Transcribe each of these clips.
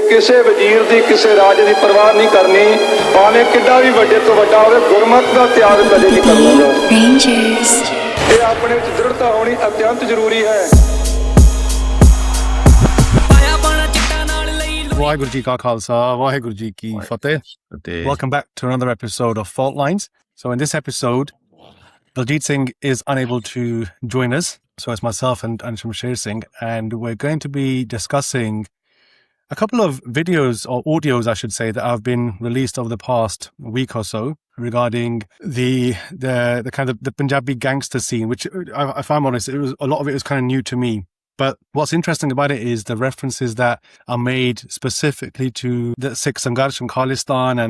ਕਿਸੇ ਵਜ਼ੀਰ ਦੀ ਕਿਸੇ ਰਾਜੇ ਦੀ ਪਰਵਾਹ ਨਹੀਂ ਕਰਨੀ ਭਾਵੇਂ ਕਿੱਡਾ ਵੀ ਵੱਡੇ ਤੋਂ ਵੱਡਾ ਹੋਵੇ ਗੁਰਮਤ ਦਾ ਤਿਆਗ ਕਦੇ ਨਹੀਂ ਕਰਨਾ ਇਹ ਆਪਣੇ ਵਿੱਚ ਦ੍ਰਿੜਤਾ ਹੋਣੀ ਅਤਿਅੰਤ ਜ਼ਰੂਰੀ ਹੈ Waheguru Ji Ka Khalsa, Waheguru Ji Ki Fateh. Welcome back to another episode of Faultlines. So in this episode, Paramjit Singh is unable to join us. So it's myself and Shamsher Singh, and we're going to be discussing a couple of videos or audios, I should say, that have been released over the past week or so regarding the kind of the Panjabi gangster scene, which, if I'm honest, a lot of it was kind of new to me. But what's interesting about it is the references that are made specifically to the Sikh Sangarsh and Khalistan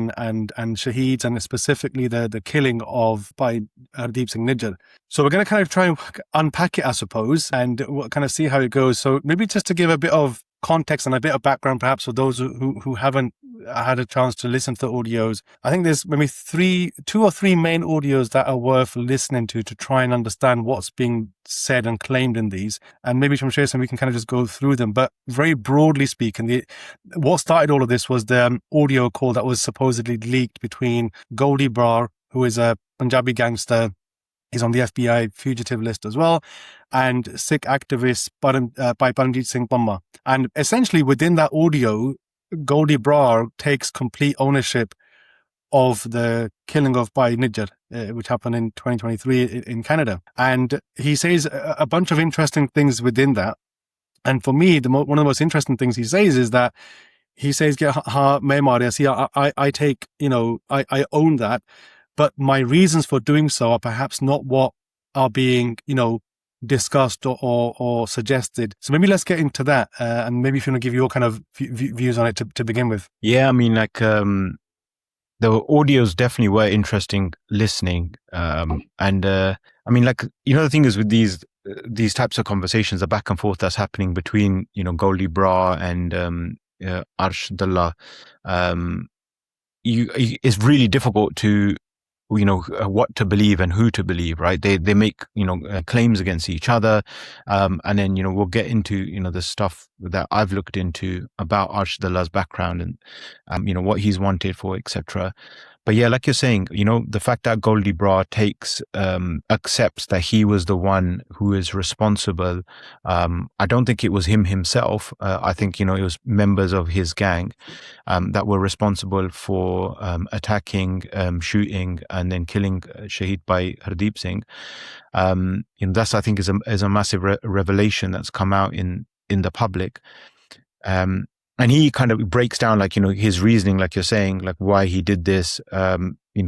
and Shaheeds, and specifically the killing of Bhai Hardeep Singh Nijjar. So we're going to kind of try and unpack it, I suppose, and we'll kind of see how it goes. So maybe just to give a bit of context and a bit of background, perhaps, for those who haven't had a chance to listen to the audios. I think there's maybe two or three main audios that are worth listening to try and understand what's being said and claimed in these. And maybe from Shaheed, we can kind of just go through them. But very broadly speaking, what started all of this was the audio call that was supposedly leaked between Goldy Brar, who is a Panjabi gangster. He's on the FBI fugitive list as well, and Sikh activist by Paramjit Singh Pamma. And essentially within that audio, Goldy Brar takes complete ownership of the killing of Bhai Nijjar, which happened in 2023 in Canada. And he says a bunch of interesting things within that. And for me, one of the most interesting things he says is that he says, I take, I own that. But my reasons for doing so are perhaps not what are being, discussed or suggested. So maybe let's get into that, and maybe if you want to give your kind of views on it to begin with. Yeah, I mean, the audios definitely were interesting listening, and I mean, the thing is with these types of conversations, the back and forth that's happening between Goldy Brar and Arsh, Dalla, it's really difficult to what to believe and who to believe, right? They make claims against each other, and then we'll get into the stuff that I've looked into about Arsh Dalla's background and what he's wanted for, etc. But yeah, like you're saying, the fact that Goldy Brar accepts that he was the one who is responsible. I don't think it was him himself. I think, it was members of his gang that were responsible for attacking, shooting, and then killing Shaheed by Hardeep Singh. That's, I think, is a massive revelation that's come out in the public. And he kind of breaks down, his reasoning, like you're saying, why he did this.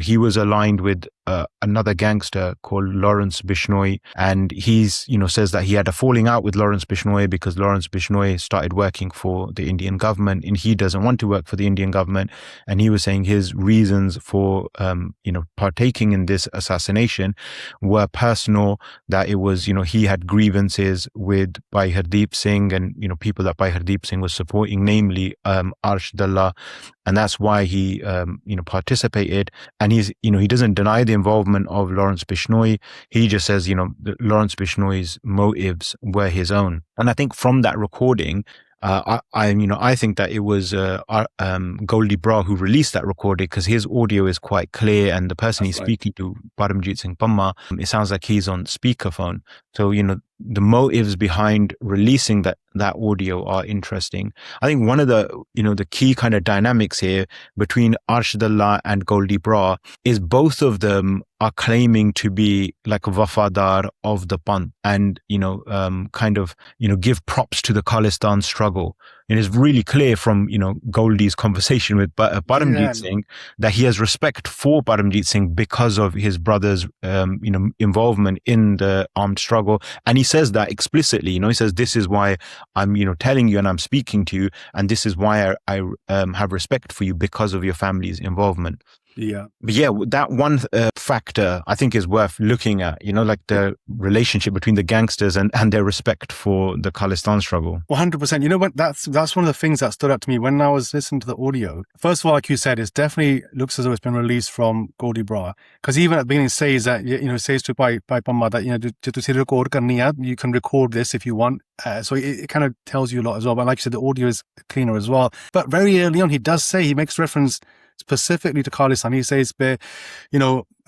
He was aligned with another gangster called Lawrence Bishnoi, and he's, says that he had a falling out with Lawrence Bishnoi because Lawrence Bishnoi started working for the Indian government, and he doesn't want to work for the Indian government. And he was saying his reasons for, partaking in this assassination were personal, that it was, he had grievances with Bhai Hardeep Singh and, people that Bhai Hardeep Singh was supporting, namely Arsh Dalla. And that's why he, participated. And he doesn't deny the involvement of Lawrence Bishnoi. He just says, Lawrence Bishnoi's motives were his own. And I think from that recording, I think that it was Goldy Brar who released that recording, because his audio is quite clear, and the person he's speaking to, Paramjit Singh Pamma, it sounds like he's on speakerphone. So the motives behind releasing that audio are interesting. I think one of the key kind of dynamics here between Arsh Dalla and Goldy Brar is both of them are claiming to be like Wafadar of the Panth, and give props to the Khalistan struggle. And it's really clear from Goldy's conversation with Paramjit Singh that he has respect for Paramjit Singh because of his brother's involvement in the armed struggle. And he says that explicitly. He says, this is why I'm telling you and I'm speaking to you, and this is why I have respect for you, because of your family's involvement. Yeah. But yeah, that one factor I think is worth looking at, like the relationship between the gangsters and their respect for the Khalistan struggle. 100%. You know what? That's one of the things that stood out to me when I was listening to the audio. First of all, like you said, it definitely looks as though it's been released from Goldy Brar. Because even at the beginning, it says that, says to Bhai Pamma that, "Je tusi record karni hai, you can record this if you want." So it kind of tells you a lot as well. But like you said, the audio is cleaner as well. But very early on, he makes reference specifically to Khalistan. He says,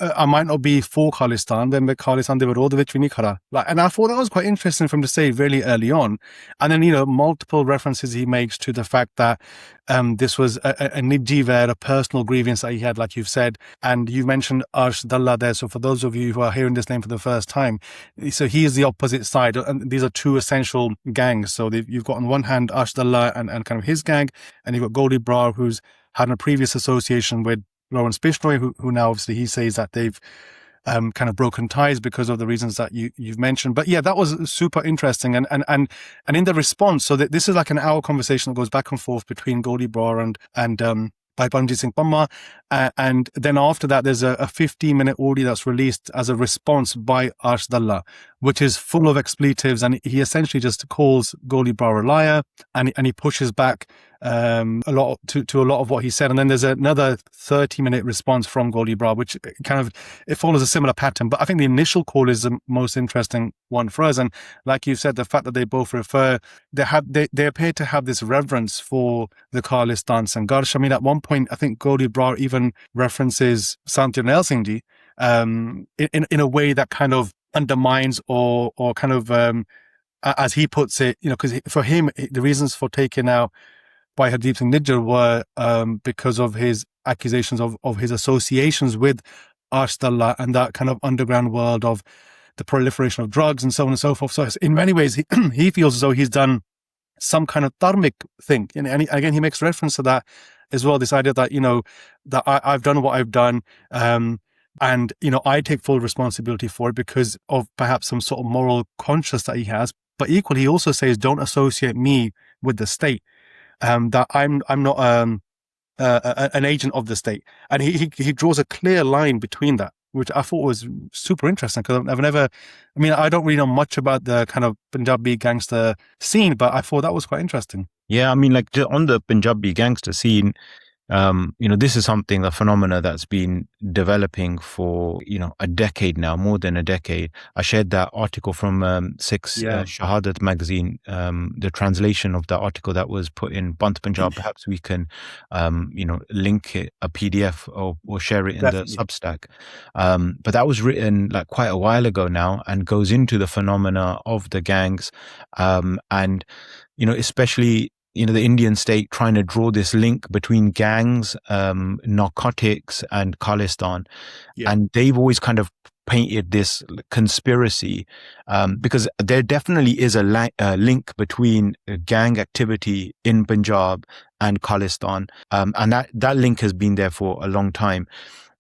I might not be for Khalistan, then Khalistan, they were all the vich vi nahi khada. And I thought that was quite interesting for him to say really early on. And then, multiple references he makes to the fact that this was a Nijjar, a personal grievance that he had, like you've said. And you've mentioned Arsh, Dalla there. So for those of you who are hearing this name for the first time, so he is the opposite side. And these are two essential gangs. So you've got on one hand Arsh, Dalla and kind of his gang, and you've got Goldy Brar, who's had a previous association with Lawrence Bishnoi, who now obviously he says that they've kind of broken ties because of the reasons that you've mentioned. But yeah, that was super interesting. And in the response, so that this is like an hour conversation that goes back and forth between Goldy Brar and by Paramjit Pamma. And then after that, there's a 15-minute audio that's released as a response by Arsh Dalla, which is full of expletives. And he essentially just calls Goldy Brar a liar, and he pushes back a lot to a lot of what he said. And then there's another 30-minute response from Goldy Brar, which it follows a similar pattern. But I think the initial call is the most interesting one for us. And like you said, the fact that they both refer, they appear to have this reverence for the Khalistan Sangarsh. I mean, at one point, I think Goldy Brar even references Sant Jarnail Singh Ji in a way that kind of undermines or kind of, as he puts it, because for him, the reasons for taking out by Hardeep Singh Nijjar were because of his accusations of his associations with Arsh Dalla and that kind of underground world of the proliferation of drugs and so on and so forth. So in many ways, he feels as though he's done some kind of dharmic thing. And again, he makes reference to that as well, this idea that, that I've done what I've done. And, I take full responsibility for it because of perhaps some sort of moral conscience that he has. But equally, he also says, don't associate me with the state. That I'm not an agent of the state, and he draws a clear line between that, which I thought was super interesting because I don't really know much about the kind of Punjabi gangster scene, but I thought that was quite interesting. Yeah, like on the Punjabi gangster scene, this is something, a phenomena that's been developing for, a decade now, more than a decade. I shared that article from Sikh's Shahadat magazine, the translation of that article that was put in Bant Panjab. Perhaps we can, link it, a PDF or share it in Definitely. The Substack. But that was written like quite a while ago now and goes into the phenomena of the gangs. And, especially the Indian state trying to draw this link between gangs, narcotics and Khalistan. Yeah. And they've always kind of painted this conspiracy because there definitely is a link between gang activity in Punjab and Khalistan. And that link has been there for a long time.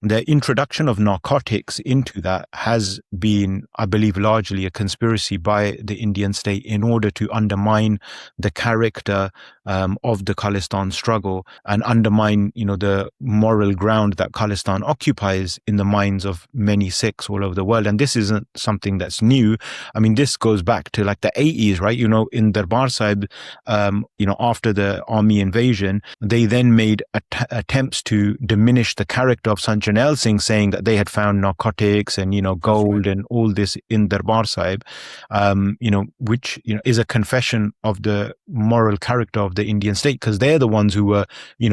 The introduction of narcotics into that has been, I believe, largely a conspiracy by the Indian state in order to undermine the character of the Khalistan struggle and undermine, the moral ground that Khalistan occupies in the minds of many Sikhs all over the world. And this isn't something that's new. I mean, this goes back to like the 80s, right? In Darbar Sahib, after the army invasion, they then made attempts to diminish the character of Sant Jarnail Singh, saying that they had found narcotics and, gold and all this in Darbar Sahib, which, is a confession of the moral character of the Indian state, because they're the ones who were,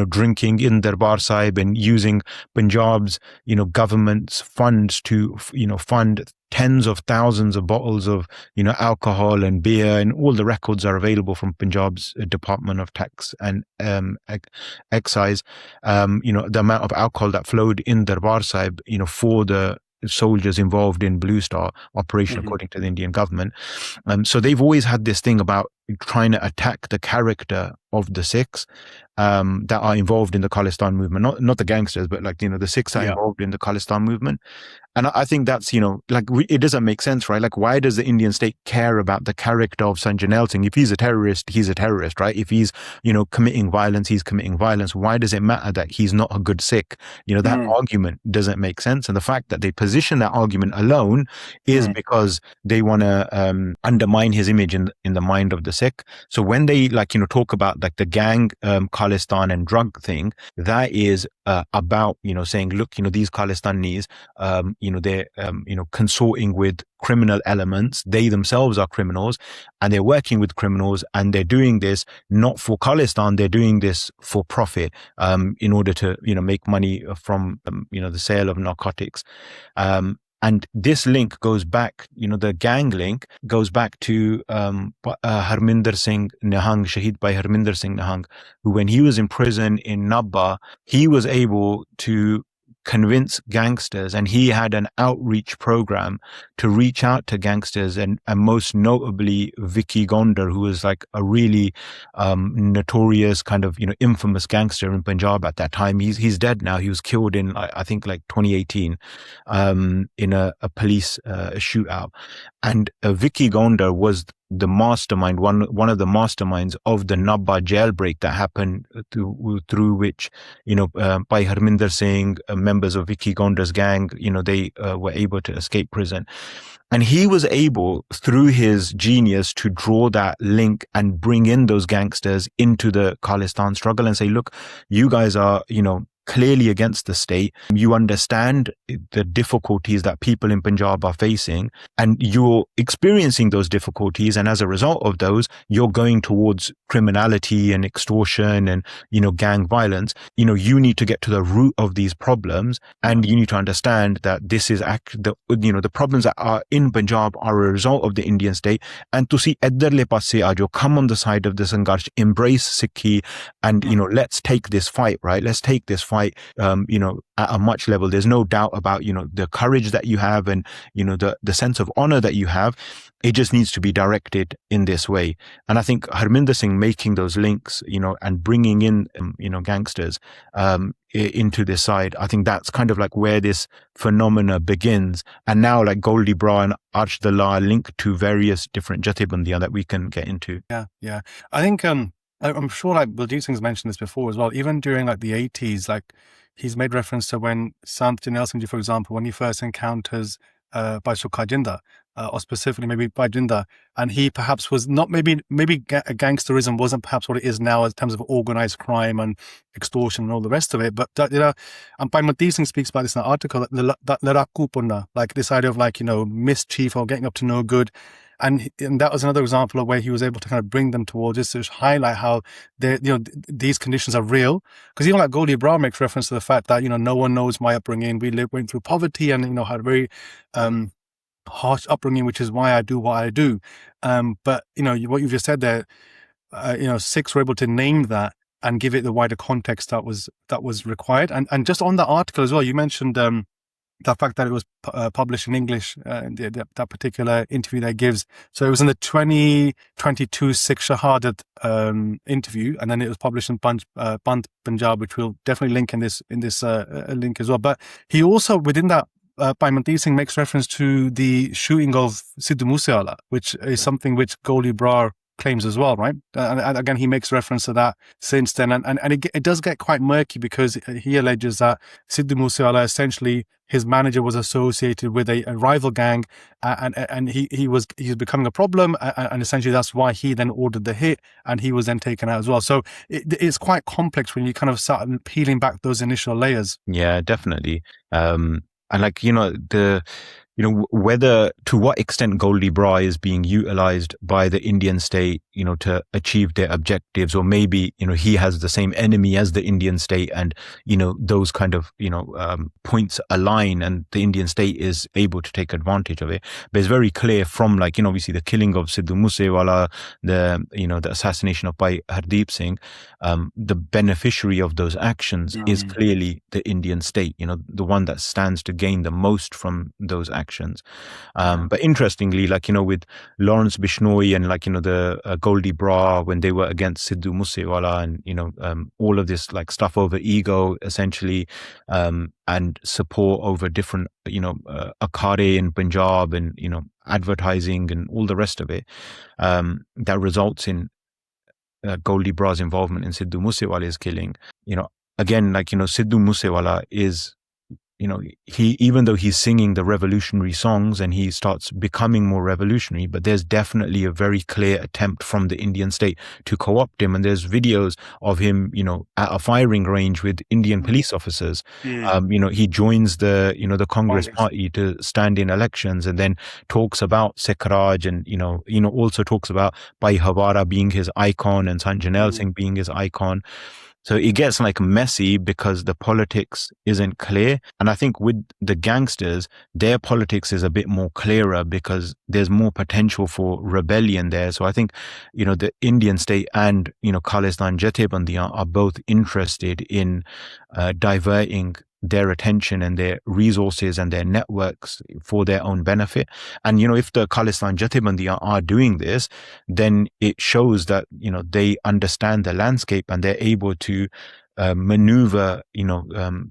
drinking in Darbar Sahib and using Punjab's, government's funds to, fund tens of thousands of bottles of, alcohol and beer, and all the records are available from Punjab's Department of Tax and Excise. The amount of alcohol that flowed in Darbar Sahib, for the soldiers involved in Blue Star operation, according to the Indian government. So they've always had this thing about trying to attack the character of the Sikhs that are involved in the Khalistan movement, not the gangsters, but like, the Sikhs are involved in the Khalistan movement. And I think that's, it doesn't make sense, right? Like, why does the Indian state care about the character of Sanjarnail Singh? If he's a terrorist, he's a terrorist, right? If he's, committing violence, he's committing violence. Why does it matter that he's not a good Sikh? That argument doesn't make sense. And the fact that they position that argument alone is because they want to undermine his image in the mind of the Sikh. So when they talk about like the gang, Khalistan and drug thing, that is about, saying, look, these Khalistanis, they're, consorting with criminal elements. They themselves are criminals and they're working with criminals, and they're doing this not for Khalistan, they're doing this for profit, in order to, make money from, the sale of narcotics. And this link goes back, the gang link goes back to Harminder Singh Nihang, Shaheed by Harminder Singh Nihang, who, when he was in prison in Nabba, he was able to convince gangsters, and he had an outreach program to reach out to gangsters, and most notably Vicky Gondar, who was like a really notorious kind of infamous gangster in Panjab at that time. He's dead now. He was killed in I think like 2018 in a police shootout, and Vicky Gondar was the mastermind, one of the masterminds of the Nabba jailbreak that happened through which, by Harminder Singh, members of Vicky Gondar's gang, they were able to escape prison. And he was able, through his genius, to draw that link and bring in those gangsters into the Khalistan struggle and say, look, you guys are, clearly against the state. You understand the difficulties that people in Punjab are facing, and you're experiencing those difficulties. And as a result of those, you're going towards criminality and extortion and, gang violence. You need to get to the root of these problems, and you need to understand that this is the problems that are in Punjab are a result of the Indian state. And to see Eddarle passe aajo, come on the side of the Sangarsh, embrace Sikhi, and, let's take this fight, right? Let's take this fight, at a much level. There's no doubt about, the courage that you have and, the sense of honor that you have. It just needs to be directed in this way. And I think Harminder Singh making those links, and bringing in, gangsters into this side, I think that's kind of like where this phenomena begins. And now like Goldy Brar and Arsh Dalla linked to various different Jathebandiyan that we can get into. Yeah. I think, I'm sure like Baljeet Singh's mentioned this before as well. Even during like the 80s, like he's made reference to when Sant Janel Singh, for example, when he first encounters Bhai Sukha Jinda, or specifically maybe Bhai Jinda, and he perhaps was not, maybe gangsterism wasn't perhaps what it is now in terms of organized crime and extortion and all the rest of it. But and Bhai Baljeet Singh speaks about this in an article, that laraku punna, like this idea of like, mischief or getting up to no good. And that was another example of where he was able to kind of bring them towards this, to highlight how these conditions are real. Because even like Goldy Brar makes reference to the fact that, no one knows my upbringing. We went through poverty and, had a very harsh upbringing, which is why I do what I do. But, what you've just said there, Sikhs were able to name that and give it the wider context that was required. And just on the article as well, you mentioned the fact that it was published in English, that particular interview that gives. So it was in the 2022 Sikh Shahadat interview, and then it was published in Panjab, which we'll definitely link in this link as well. But he also, within that, Bhai Baljeet Singh makes reference to the shooting of Sidhu Moosewala, which is something which Goldy Brar claims as well, right? And again, he makes reference to that since then. And it does get quite murky, because he alleges that Sidhu Moosewala, essentially, his manager was associated with a rival gang, and he was becoming a problem, and essentially that's why he then ordered the hit, and he was then taken out as well. So it's quite complex when you kind of start peeling back those initial layers. Yeah, definitely. And like, whether to what extent Goldy Brar is being utilized by the Indian state, to achieve their objectives, or maybe, he has the same enemy as the Indian state, and, those kind of, points align, and the Indian state is able to take advantage of it. But it's very clear from like, obviously the killing of Sidhu Moosewala, the assassination of Bhai Hardeep Singh, the beneficiary of those actions is clearly the Indian state, the one that stands to gain the most from those actions. factions. But interestingly, like, with Lawrence Bishnoi and, like, the Goldy Brar, when they were against Sidhu Moosewala, and, all of this, like, stuff over ego, essentially, and support over different, akhare in Punjab, and, advertising and all the rest of it, that results in Goldy Brar's involvement in Sidhu Moosewala's killing. Again, like, Sidhu Moosewala is, he, even though he's singing the revolutionary songs and he starts becoming more revolutionary, but there's definitely a very clear attempt from the Indian state to co-opt him. And there's videos of him, at a firing range with Indian police officers. He joins the Congress party to stand in elections, and then talks about Sikh Raj, and, also talks about Bhai Hawara being his icon and Sanjanel Singh being his icon. So it gets, like, messy because the politics isn't clear. And I think with the gangsters, their politics is a bit more clearer because there's more potential for rebellion there. So I think, the Indian state and, Khalistan Jathebandiyan are both interested in diverting their attention and their resources and their networks for their own benefit. And, if the Khalistan Jathebandiyan are doing this, then it shows that, they understand the landscape and they're able to maneuver,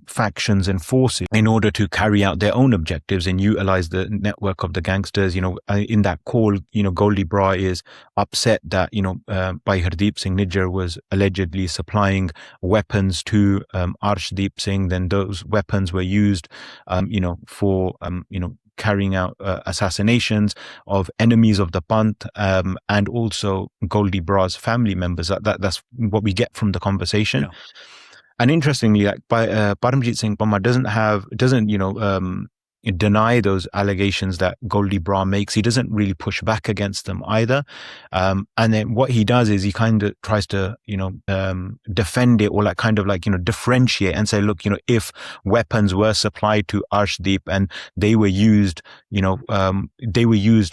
factions and forces in order to carry out their own objectives and utilize the network of the gangsters. In that call, Goldy Brar is upset that, Bhai Hardeep Singh Nijjar was allegedly supplying weapons to Arsh Singh. Then those weapons were used, for, carrying out assassinations of enemies of the Panth, and also Goldy Brar's family members. That's what we get from the conversation. Yeah. And interestingly, like, Paramjit Singh Pamma doesn't deny those allegations that Goldy Brar makes. He doesn't really push back against them either. And then what he does is he kind of tries to, defend it, or, like, kind of, like, differentiate and say, look, if weapons were supplied to Arshdeep and they were used,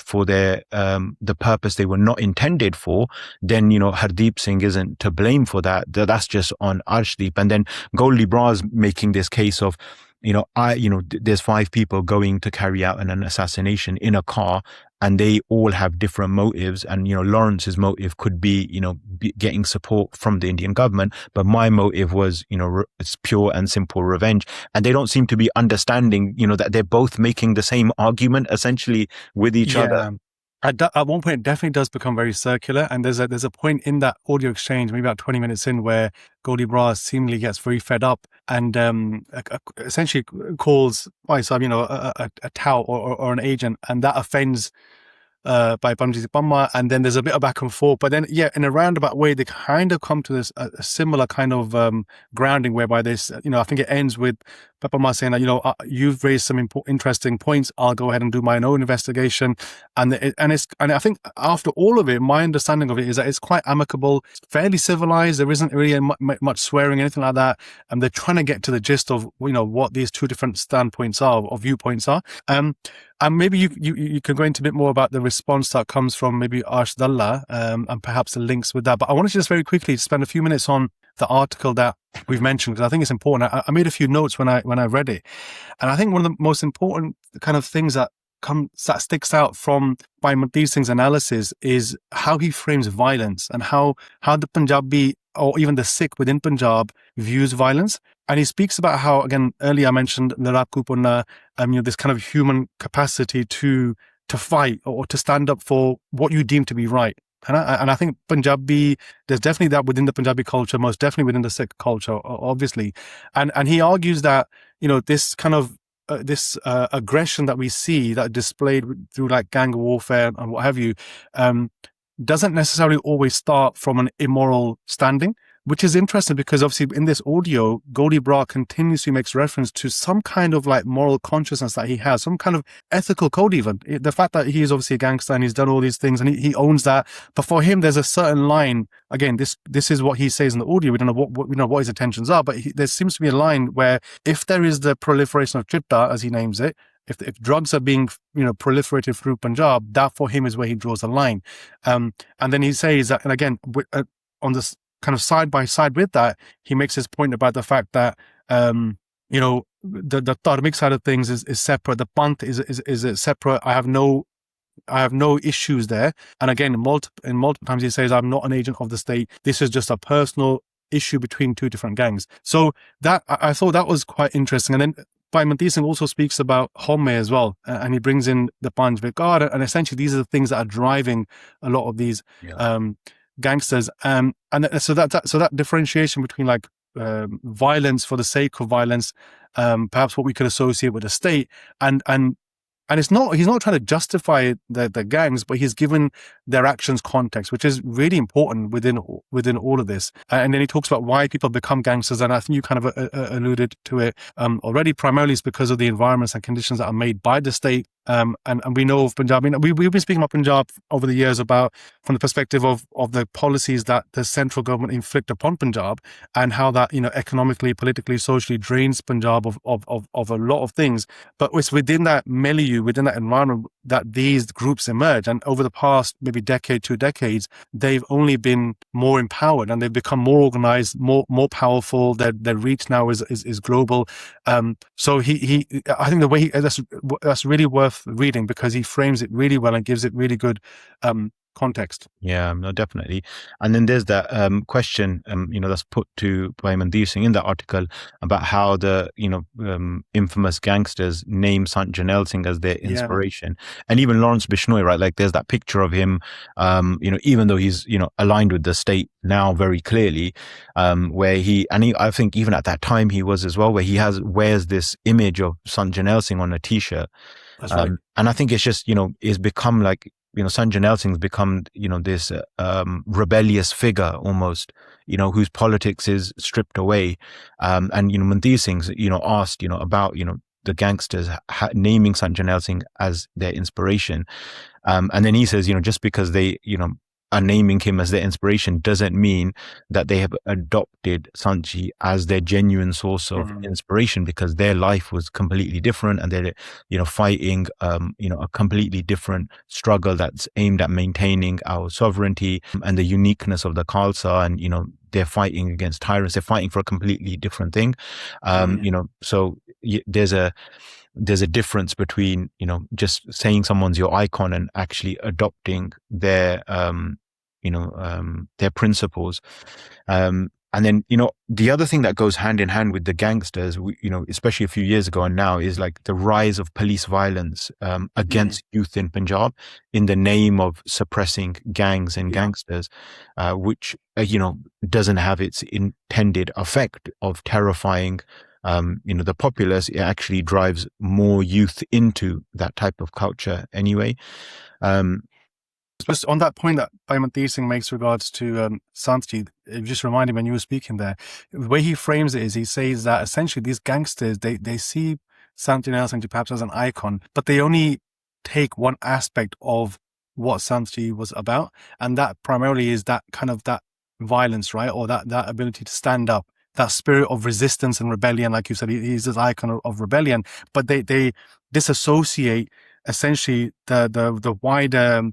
for their, the purpose they were not intended for, then, Hardeep Singh isn't to blame for that. That's just on Arshdeep. And then Goldy Brar's making this case of, there's 5 people going to carry out an assassination in a car, and they all have different motives. And, Lawrence's motive could be, getting support from the Indian government. But my motive was, it's pure and simple revenge. And they don't seem to be understanding, that they're both making the same argument essentially with each other. At one point, it definitely does become very circular, and there's a point in that audio exchange, maybe about 20 minutes in, where Goldy Brar seemingly gets very fed up and essentially calls a tout or an agent, and that offends by Paramjit Pamma, and then there's a bit of back and forth. But then, in a roundabout way, they kind of come to this a similar kind of grounding, whereby this, I think it ends with Pamma saying that, you've raised some interesting points. I'll go ahead and do my own investigation, and I think after all of it, my understanding of it is that it's quite amicable, fairly civilized. There isn't really much swearing, anything like that, and they're trying to get to the gist of what these two different standpoints are, or viewpoints are. And maybe you can go into a bit more about the response that comes from maybe Arsh Dalla, and perhaps the links with that. But I wanted to just very quickly spend a few minutes on the article that we've mentioned, because I think it's important. I made a few notes when I read it, and I think one of the most important kind of things that sticks out from Mandeep Singh's analysis is how he frames violence, and how the Panjabi, or even the Sikh within Punjab, views violence. And he speaks about how, again, earlier I mentioned Laraku Punna, this kind of human capacity to fight or to stand up for what you deem to be right. And I think Punjabi, there's definitely that within the Punjabi culture, most definitely within the Sikh culture, obviously. And he argues that, this kind of this aggression that we see that displayed through, like, gang warfare and what have you, doesn't necessarily always start from an immoral standing, which is interesting because obviously in this audio, Goldy Brar continuously makes reference to some kind of, like, moral consciousness that he has, some kind of ethical code even. The fact that he is obviously a gangster and he's done all these things and he owns that. But for him, there's a certain line. Again, this is what he says in the audio. We don't know what his intentions are, but there seems to be a line where if there is the proliferation of chitta, as he names it, if drugs are being proliferated through Punjab, that for him is where he draws the line. And then he says that, and again, on this kind of side by side with that, he makes his point about the fact that the dharmic side of things is separate. The panth is a separate. I have no issues there. And again, multiple times he says, I'm not an agent of the state. This is just a personal issue between two different gangs. So that I thought that was quite interesting. And then Bhai Singh also speaks about Homme as well, and he brings in the Panjabi guard, and essentially these are the things that are driving a lot of these gangsters. And so that differentiation between like violence for the sake of violence, perhaps what we could associate with the state, and he's not trying to justify the gangs, but he's given their actions context, which is really important within all of this. And then he talks about why people become gangsters, and I think you kind of alluded to it already. Primarily, it's because of the environments and conditions that are made by the state. And we know of Punjab. I mean, we've been speaking about Punjab over the years about from the perspective of the policies that the central government inflict upon Punjab, and how that economically, politically, socially drains Punjab of a lot of things. But it's within that milieu, within that environment, that these groups emerge. And over the past maybe decade, 2 decades, they've only been more empowered, and they've become more organized, more powerful. Their reach now is global. So I think the way that's really worth reading, because he frames it really well and gives it really good context. Yeah, no, definitely. And then there's that question, that's put to by Mandeep Singh in the article about how the, infamous gangsters name Sant Janelle Singh as their inspiration. And even Lawrence Bishnoi, right? Like there's that picture of him, even though he's, aligned with the state now very clearly, where I think even at that time he was as well, where he wears this image of Sant Janelle Singh on a t-shirt. That's right. And I think it's just, it's become like, Sant Janelle Singh's become, this rebellious figure almost, whose politics is stripped away. And, Mandeep Singh's, asked, about, the gangsters naming Sant Janelle Singh as their inspiration. And then he says, just because they, are naming him as their inspiration doesn't mean that they have adopted Sanchi as their genuine source of inspiration, because their life was completely different, and they're, fighting, a completely different struggle that's aimed at maintaining our sovereignty and the uniqueness of the Khalsa, and, they're fighting against tyrants. They're fighting for a completely different thing. So there's a difference between, just saying someone's your icon and actually adopting their, their principles. And then, the other thing that goes hand in hand with the gangsters, especially a few years ago and now, is like the rise of police violence against youth in Punjab in the name of suppressing gangs and gangsters, which, doesn't have its intended effect of terrifying, the populace. It actually drives more youth into that type of culture anyway. Just on that point that Mandeep Singh makes regards to Sanchi, it just reminded me when you were speaking there, the way he frames it is he says that essentially these gangsters, they see Sant Janelle Singh perhaps as an icon, but they only take one aspect of what Sanchi was about, and that primarily is that kind of that violence, right? Or that ability to stand up, that spirit of resistance and rebellion. Like you said, he's this icon of rebellion, but they disassociate essentially the wider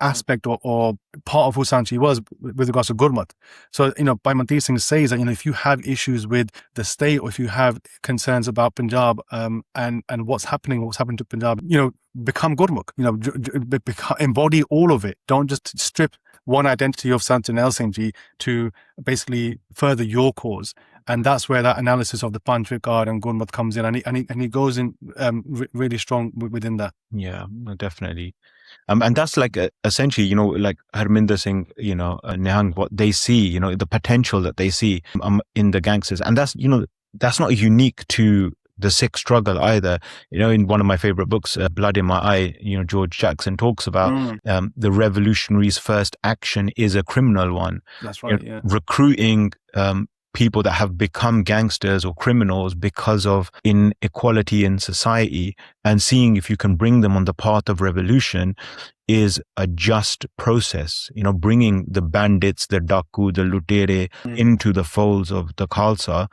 aspect or part of who Sanchi was with regards to Gurmat. So, Bhai Mandeep Singh says that, if you have issues with the state, or if you have concerns about Punjab and what's happening to Punjab, become Gurmukh, embody all of it. Don't just strip one identity of Sant Janelle Singh to basically further your cause. And that's where that analysis of the Panjabi guard and Gurmat comes in, and he goes in really strong within that. Yeah, definitely. And that's like essentially, like Harminder Singh, Nihang, what they see, the potential that they see in the gangsters. And that's, that's not unique to the Sikh struggle either. In one of my favorite books, Blood in My Eye, George Jackson talks about the revolutionary's first action is a criminal one. That's right. Recruiting people that have become gangsters or criminals because of inequality in society, and seeing if you can bring them on the path of revolution is a just process. Bringing the bandits, the Daku, the Lutere into the folds of the Khalsa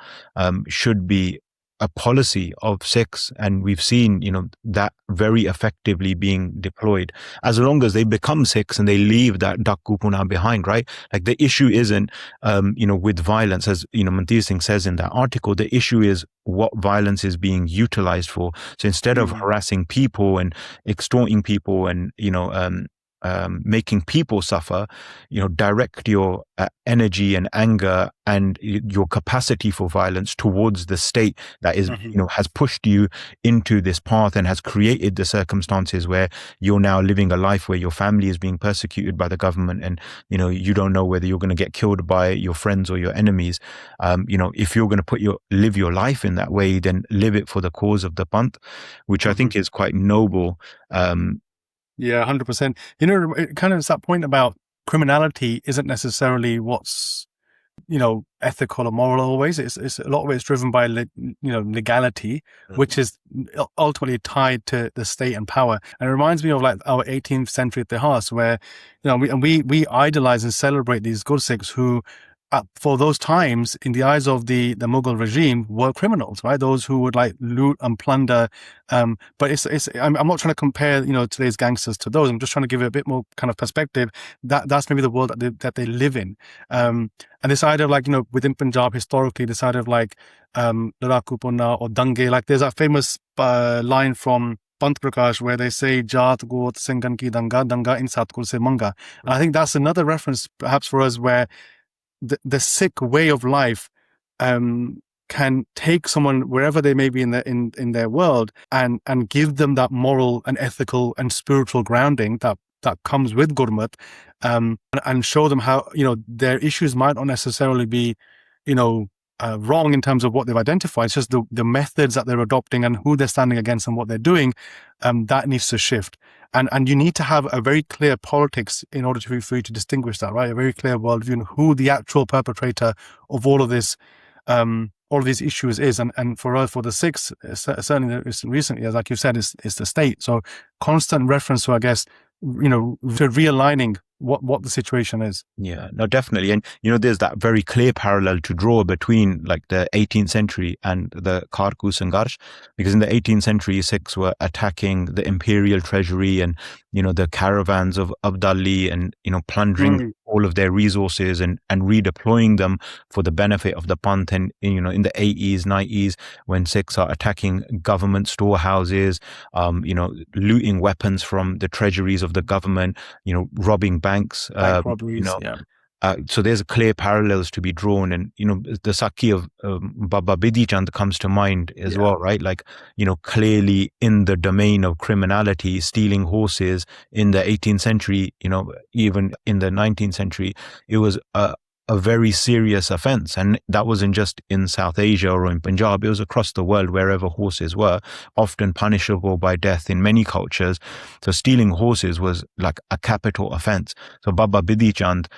should be a policy of Sikhs, and we've seen, that very effectively being deployed. As long as they become Sikhs and they leave that Dakkupuna behind, right? Like the issue isn't, with violence, as Mantir Singh says in that article. The issue is what violence is being utilized for. So instead of harassing people and extorting people and making people suffer, direct your energy and anger and your capacity for violence towards the state that is, has pushed you into this path and has created the circumstances where you're now living a life where your family is being persecuted by the government, and you don't know whether you're going to get killed by your friends or your enemies. If you're going to live your life in that way, then live it for the cause of the Panth, which I think is quite noble. Yeah, 100%. It kind of is that point about criminality isn't necessarily what's, ethical or moral always. It's a lot of it's driven by, legality, which is ultimately tied to the state and power. And it reminds me of like our 18th century Itihas, where, we idolize and celebrate these Gursikhs who, for those times, in the eyes of the Mughal regime, were criminals, right? Those who would like loot and plunder. But I'm not trying to compare, today's gangsters to those. I'm just trying to give it a bit more kind of perspective. That's maybe the world that they live in. And this idea of like, within Punjab historically, this idea of like Ladaku Punna or Dange, like there's that famous line from Pant Prakash where they say Jaat Got Singhan ki danga in Satkur se manga. And I think that's another reference perhaps for us where the Sikh way of life can take someone wherever they may be in their world and give them that moral and ethical and spiritual grounding that comes with Gurmat, and show them how their issues might not necessarily be wrong in terms of what they've identified. It's just the methods that they're adopting and who they're standing against and what they're doing, that needs to shift. And you need to have a very clear politics in order for you to distinguish that, right? A very clear worldview and who the actual perpetrator of all of this, all of these issues is. And for us, for the Sikhs, certainly recently, as like you said, is the state. So constant reference to, I guess, to realigning what the situation is. Yeah, no, definitely. And, there's that very clear parallel to draw between like the 18th century and the Kharkhu Sangarsh, because in the 18th century, Sikhs were attacking the imperial treasury and, the caravans of Abdali and, plundering all of their resources and redeploying them for the benefit of the Panth. And, in the 80s, 90s, when Sikhs are attacking government storehouses, looting weapons from the treasuries of the government, robbing banks, Bank robberies, so there's clear parallels to be drawn. And, the Sakhi of Baba Bidhi Chand comes to mind as well, right? Like, clearly in the domain of criminality, stealing horses in the 18th century, even in the 19th century, it was a very serious offense. And that wasn't just in South Asia or in Punjab, it was across the world, wherever horses were, often punishable by death in many cultures. So stealing horses was like a capital offense. So Baba Bidhi Chand,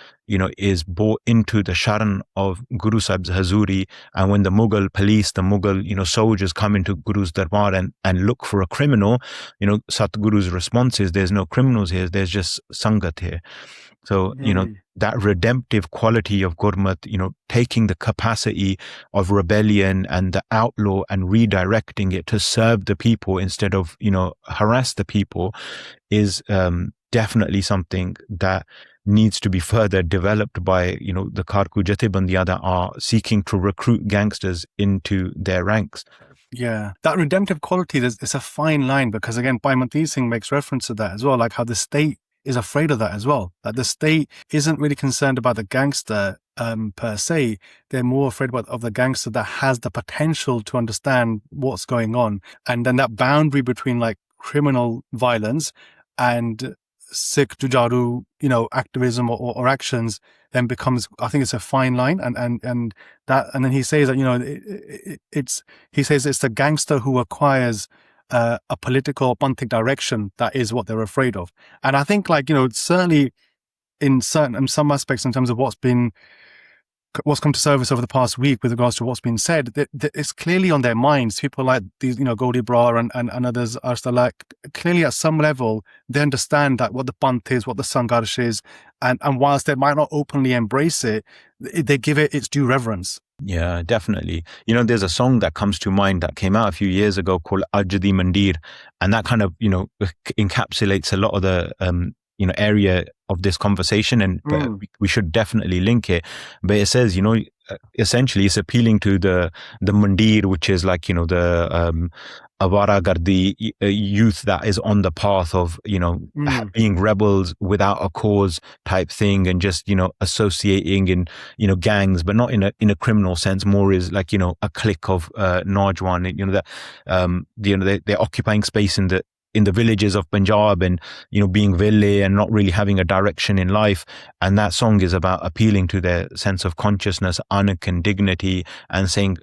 is brought into the Sharan of Guru Sahib's Hazuri. And when the Mughal police, the Mughal, soldiers come into Guru's Darbar and look for a criminal, Satguru's response is, there's no criminals here, there's just Sangat here. So, that redemptive quality of Gurmat, taking the capacity of rebellion and the outlaw and redirecting it to serve the people instead of, harass the people is definitely something that needs to be further developed by, the Kharkhu Jathebandiyan that are seeking to recruit gangsters into their ranks. Yeah, that redemptive quality, it's a fine line, because again, Bhai Mantir Singh makes reference to that as well, like how the state is afraid of that as well. That the state isn't really concerned about the gangster per se. They're more afraid of the gangster that has the potential to understand what's going on. And then that boundary between like criminal violence and Sikh Jujaru, activism or actions then becomes, I think it's a fine line. And then he says that, he says it's the gangster who acquires a political panthic direction that is what they're afraid of. And I think, like, certainly in some aspects, in terms of what's been what's come to surface over the past week with regards to what's been said, that it's clearly on their minds. People like these, Goldy Brar and others, Arsh, like clearly at some level they understand that what the Panth is, what the Sangarsh is, and whilst they might not openly embrace it, they give it its due reverence. Yeah, definitely. There's a song that comes to mind that came out a few years ago called Ajdi Mandir, and that kind of encapsulates a lot of the area of this conversation, and we should definitely link it. But it says, essentially it's appealing to the mandir, which is like the Awaragardi youth that is on the path of being rebels without a cause type thing, and just associating in gangs, but not in a criminal sense. More is like a clique of Najwan, that they're occupying space in the villages of Panjab, and being ville and not really having a direction in life. And that song is about appealing to their sense of consciousness, anak and dignity, and saying,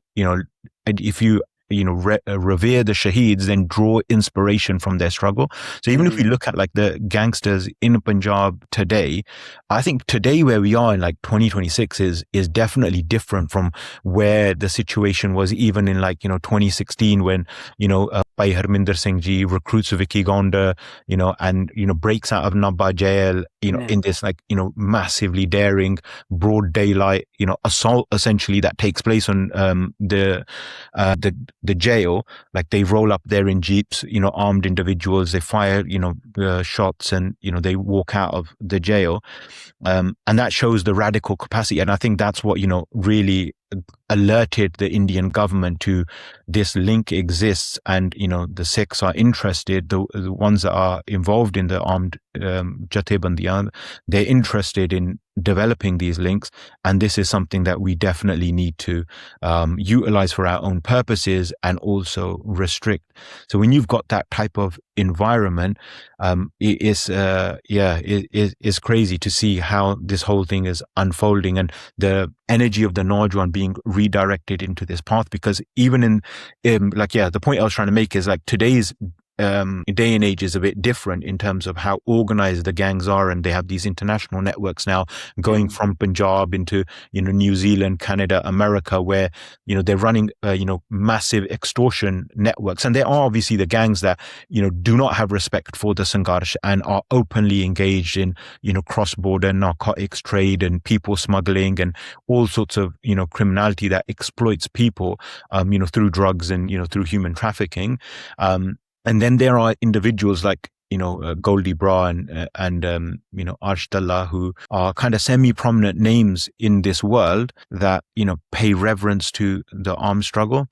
if you revere the Shaheeds, then draw inspiration from their struggle. So even if we look at like the gangsters in Punjab today, I think today where we are in like 2026 is definitely different from where the situation was even in like 2016, when Bhai Harminder Singh ji recruits Vicky Gonda, and breaks out of Nabba jail, in this like massively daring broad daylight assault essentially that takes place on the jail. Like they roll up there in jeeps, armed individuals, they fire shots, and they walk out of the jail, and that shows the radical capacity. And I think that's what really alerted the Indian government to this link exists, and the Sikhs are interested, the ones that are involved in the armed Jathebandiyan, they're interested in developing these links, and this is something that we definitely need to utilize for our own purposes and also restrict. So when you've got that type of environment, it's crazy to see how this whole thing is unfolding, and the energy of the Najwan being redirected into this path. Because even the point I was trying to make is like today's day and age is a bit different in terms of how organized the gangs are, and they have these international networks now going from Punjab into New Zealand, Canada, America, where they're running massive extortion networks. And there are obviously the gangs that do not have respect for the Sangarsh and are openly engaged in cross-border narcotics trade and people smuggling and all sorts of criminality that exploits people through drugs and through human trafficking. And then there are individuals like, Goldy Brar and Arsh, Dalla, who are kind of semi-prominent names in this world that, pay reverence to the armed struggle.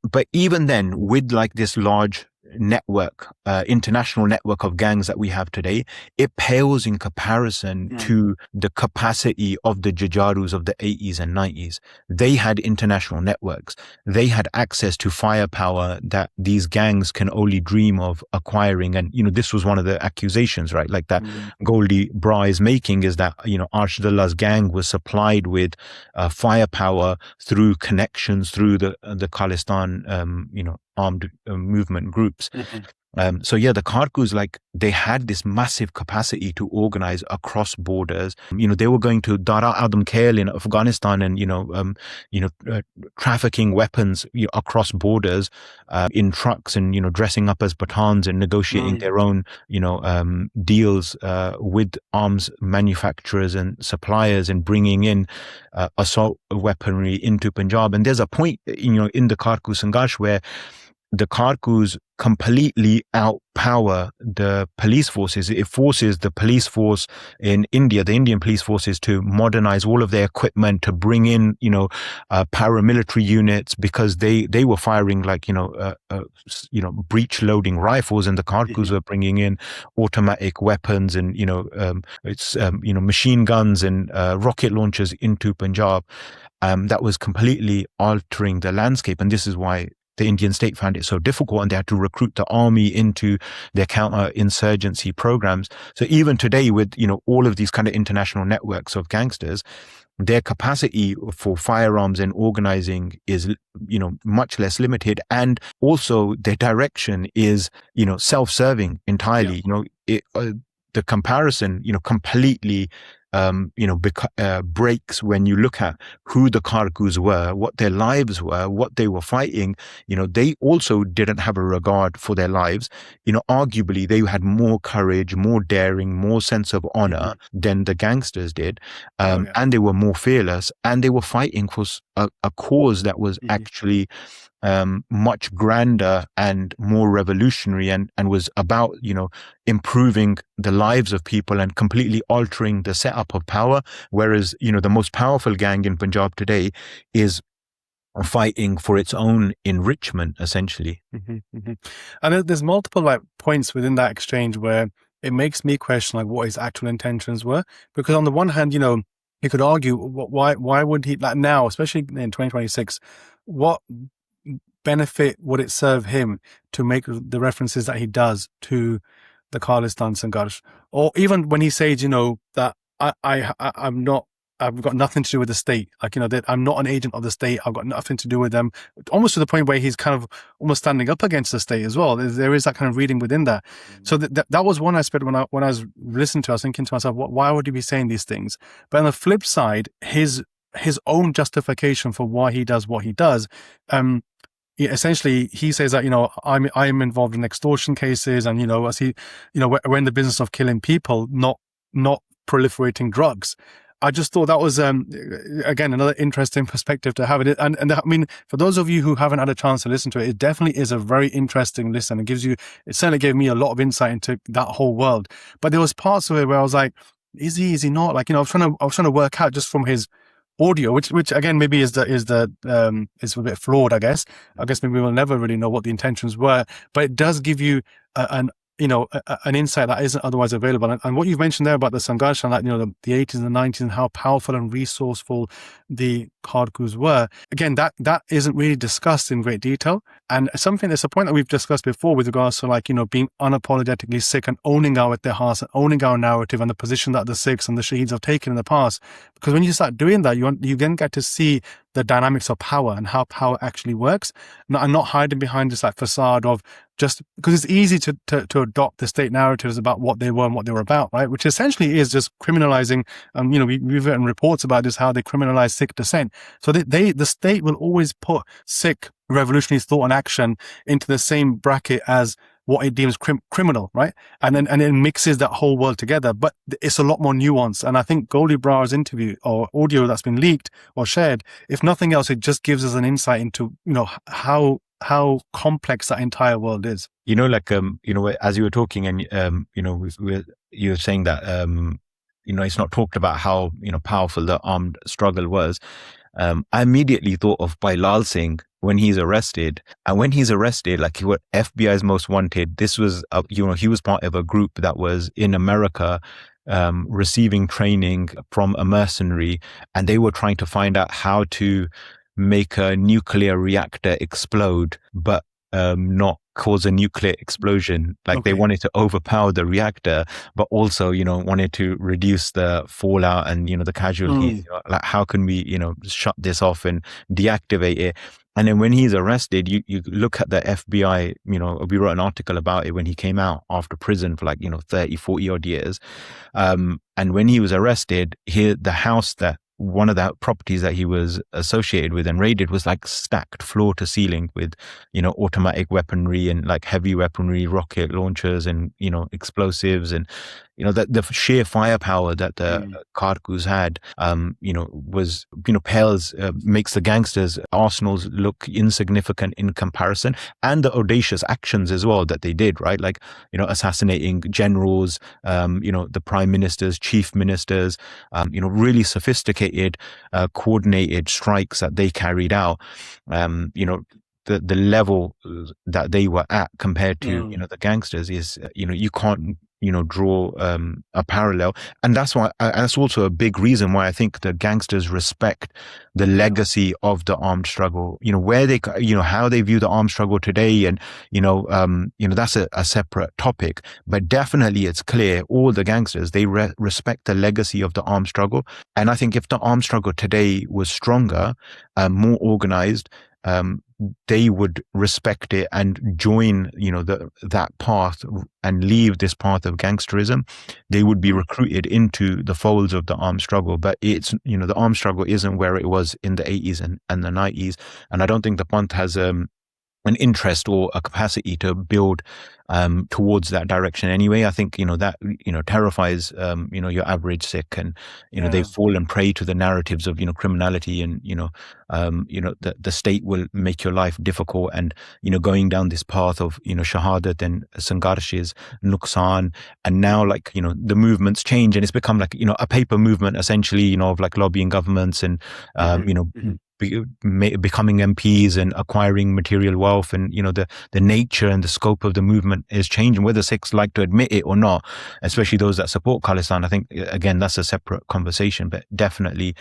But even then, with like this large network, international network of gangs that we have today, it pales in comparison to the capacity of the Jujarus of the 80s and 90s. They had international networks. They had access to firepower that these gangs can only dream of acquiring. And, this was one of the accusations, right? Like that Goldy Brar is making, is that, Arsh Dalla's gang was supplied with firepower through connections through the Khalistan, armed movement groups. So the Kharkus, like they had this massive capacity to organize across borders. They were going to Dara Adam Khail in Afghanistan and trafficking weapons across borders in trucks, and dressing up as Pathans and negotiating their own deals with arms manufacturers and suppliers, and bringing in assault weaponry into Punjab. And there's a point in the Kharku Sangarsh where the Kharkus completely outpower the police forces. It forces the police force in India, the Indian police forces, to modernize all of their equipment, to bring in, paramilitary units, because they were firing like, breech loading rifles, and the Kharkus were bringing in automatic weapons and, machine guns and rocket launchers into Punjab. That was completely altering the landscape. And this is why the Indian state found it so difficult, and they had to recruit the army into their counter-insurgency programs. So even today, with all of these kind of international networks of gangsters, their capacity for firearms and organizing is much less limited, and also their direction is self-serving entirely. The comparison completely breaks when you look at who the Kharkus were, what their lives were, what they were fighting. They also didn't have a regard for their lives. Arguably they had more courage, more daring, more sense of honor than the gangsters did. And they were more fearless, and they were fighting for a cause that was actually much grander and more revolutionary, and was about improving the lives of people and completely altering the setup of power. Whereas the most powerful gang in Punjab today is fighting for its own enrichment, essentially. And there's multiple points within that exchange where it makes me question what his actual intentions were, because on the one hand, he could argue why would he, now, especially in 2026, what benefit would it serve him to make the references that he does to the Khalistan Sangarsh? Or even when he says, that I've got nothing to do with the state. That I'm not an agent of the state. I've got nothing to do with them. Almost to the point where he's kind of almost standing up against the state as well. There is that kind of reading within that. So that was one aspect when I was listening to, I was thinking to myself, why would he be saying these things? But on the flip side, his own justification for why he does what he does, essentially he says that I'm involved in extortion cases, and we're in the business of killing people, not proliferating drugs. I just thought that was again another interesting perspective to have it. And I mean, for those of you who haven't had a chance to listen to it, it definitely is a very interesting listen. It certainly gave me a lot of insight into that whole world. But there was parts of it where I was like, is he not? I was trying to work out just from his audio, which again maybe is a bit flawed. I guess maybe we'll never really know what the intentions were, but it does give you an insight that isn't otherwise available. And what you've mentioned there about the Sangarsh and the 80s and the 90s and how powerful and resourceful the Kharkus were, again, that isn't really discussed in great detail. And there's a point that we've discussed before with regards to being unapologetically Sikh and owning our Itihas and owning our narrative and the position that the Sikhs and the Shaheeds have taken in the past. Because when you start doing that, you then get to see the dynamics of power and how power actually works, and not hiding behind this facade of just because it's easy to adopt the state narratives about what they were and what they were about, right? Which essentially is just criminalizing. We've written reports about this, how they criminalize Sikh dissent. So the state will always put Sikh revolutionary thought and action into the same bracket as what it deems criminal, right? And it mixes that whole world together. But it's a lot more nuanced. And I think Goldy Brar's interview or audio that's been leaked or shared, if nothing else, it just gives us an insight into how complex that entire world is. As you were talking, and you were saying that it's not talked about how powerful the armed struggle was. I immediately thought of Bhai Lal Singh when he's arrested. And when he's arrested, he was FBI's most wanted. This was, he was part of a group that was in America, receiving training from a mercenary, and they were trying to find out how to make a nuclear reactor explode, but not cause a nuclear explosion. They wanted to overpower the reactor, but also, wanted to reduce the fallout and, the casualties. How can we, shut this off and deactivate it? And then when he's arrested, you look at the FBI, we wrote an article about it when he came out after prison for 30, 40 odd years. And when he was arrested, the house that one of the properties that he was associated with and raided was stacked floor to ceiling with, automatic weaponry and heavy weaponry, rocket launchers and, explosives and, the sheer firepower that the Kharkus had, was, makes the gangsters' arsenals look insignificant in comparison, and the audacious actions as well that they did, right? Assassinating generals, the prime ministers, chief ministers, really sophisticated, coordinated strikes that they carried out. The level that they were at compared to, the gangsters is, you can't, draw a parallel. And that's why, that's also a big reason why I think the gangsters respect the legacy of the armed struggle, where they, how they view the armed struggle today. And, that's a separate topic, but definitely it's clear all the gangsters, they respect the legacy of the armed struggle. And I think if the armed struggle today was stronger, more organized, they would respect it and join, that path and leave this path of gangsterism, they would be recruited into the folds of the armed struggle. But it's, the armed struggle isn't where it was in the 80s and the 90s. And I don't think the Panth has an interest or a capacity to build towards that direction anyway. I think that terrifies your average Sikh, and they've fallen prey to the narratives of criminality, and the state will make your life difficult, and going down this path of shahadat and sangarshes, nuksan, and now the movements change, and it's become like a paper movement essentially, of like lobbying governments and becoming MPs and acquiring material wealth, and the nature and the scope of the movement is changing, whether Sikhs like to admit it or not, especially those that support Khalistan. I think again that's a separate conversation, but definitely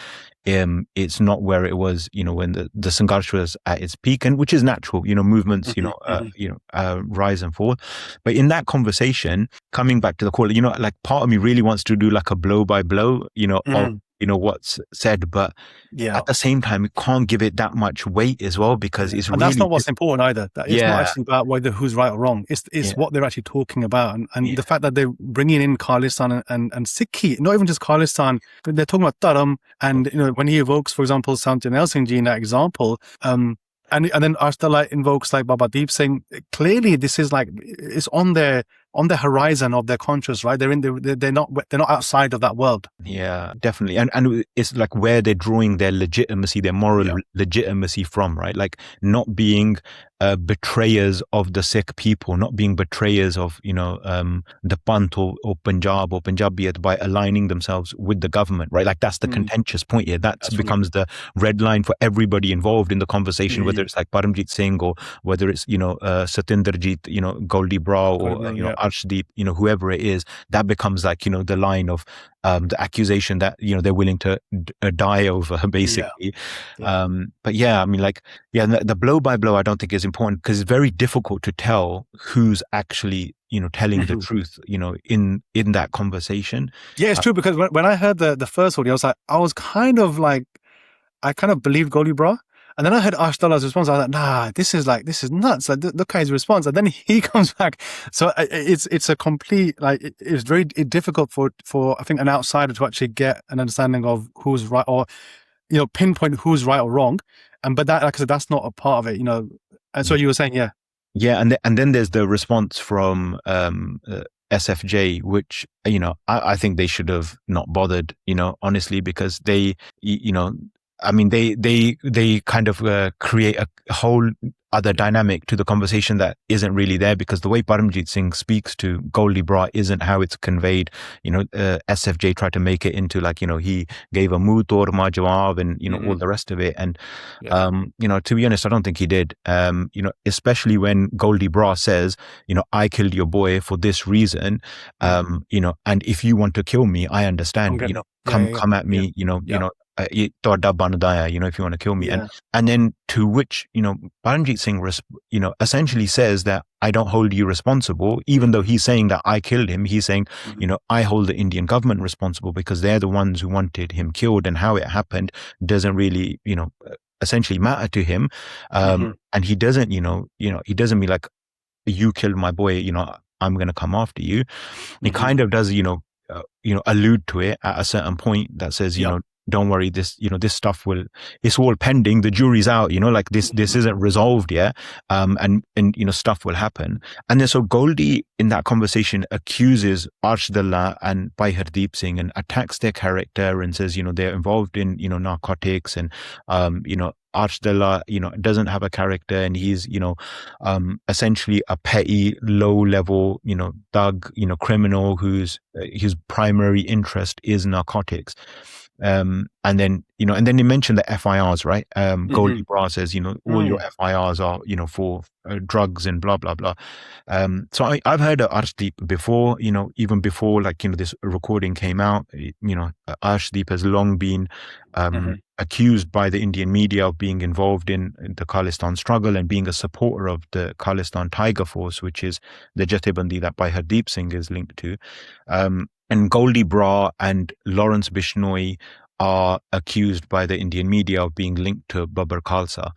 it's not where it was when the Sangarsh was at its peak, and which is natural, movements rise and fall. But in that conversation, coming back to the call, like part of me really wants to do like a blow by blow of what's said, but at the same time we can't give it that much weight as well, because it's and really, that's not what's important either. It's not actually about whether who's right or wrong. It's what they're actually talking about, and the fact that they're bringing in Khalistan and Sikhi, not even just Khalistan, they're talking about Dharam, and when he evokes, for example, Sant Janel Singh Ji in that example, and then Arsh Dalla invokes like Baba Deep Singh. Clearly, this is like it's on their horizon of their conscious, right? They're not outside of that world. Yeah, definitely, and it's like where they're drawing their legitimacy, their moral legitimacy from, right? Like not being betrayers of the Sikh people, not being betrayers of the Panth or Punjab or Panjabiyat by aligning themselves with the government, right? Like that's the contentious point here. That becomes the red line for everybody involved in the conversation, whether it's like Paramjit Singh or whether it's Satinderjit, Goldy Brar or Arshdeep, whoever it is. That becomes like the line of the accusation that they're willing to die over, basically. But I mean, like the blow by blow I don't think is important, because it's very difficult to tell who's actually telling the truth in that conversation. It's true, because when I heard the first audio, I was kind of believed Goldy Brar. And then I heard Arsh Dalla's response. I was like, nah, this is nuts. Like, look at his response. And then he comes back. So it's a complete, it's very difficult for I think an outsider to actually get an understanding of who's right, or, pinpoint who's right or wrong. But that, like I said, that's not a part of it, And so you were saying, Yeah. And then there's the response from, SFJ, which, I think they should have not bothered, honestly, because they, I mean, they kind of create a whole other dynamic to the conversation that isn't really there, because the way Paramjit Singh speaks to Goldy Brar isn't how it's conveyed. SFJ tried to make it into like, he gave a muh tor ma jawab and, all the rest of it. And, to be honest, I don't think he did, especially when Goldy Brar says, I killed your boy for this reason, and if you want to kill me, I understand, come at me, if you want to kill me. And then to which, Paramjit Singh, essentially says that I don't hold you responsible, even though he's saying that I killed him. He's saying, I hold the Indian government responsible, because they're the ones who wanted him killed, and how it happened doesn't really, essentially matter to him. And he doesn't, he doesn't be like, you killed my boy, I'm going to come after you. He kind of does, allude to it at a certain point that says, don't worry, this, this stuff it's all pending. The jury's out, like this isn't resolved yet. And stuff will happen. And then so Goldy in that conversation accuses Arsh Dalla and Bhai Hardeep Singh and attacks their character and says, they're involved in, narcotics, and, Arsh Dalla, doesn't have a character, and he's, essentially a petty, low-level, thug, criminal whose his primary interest is narcotics. And then they mentioned the FIRs, right? Goldy Brar says, all your FIRs are, for drugs and blah, blah, blah. So I've heard of Arshdeep before, even before, this recording came out. Arshdeep has long been accused by the Indian media of being involved in the Khalistan struggle and being a supporter of the Khalistan Tiger Force, which is the Jathebandi that Bhai Hardeep Singh is linked to. And Goldy Brar and Lawrence Bishnoi are accused by the Indian media of being linked to Babbar Khalsa.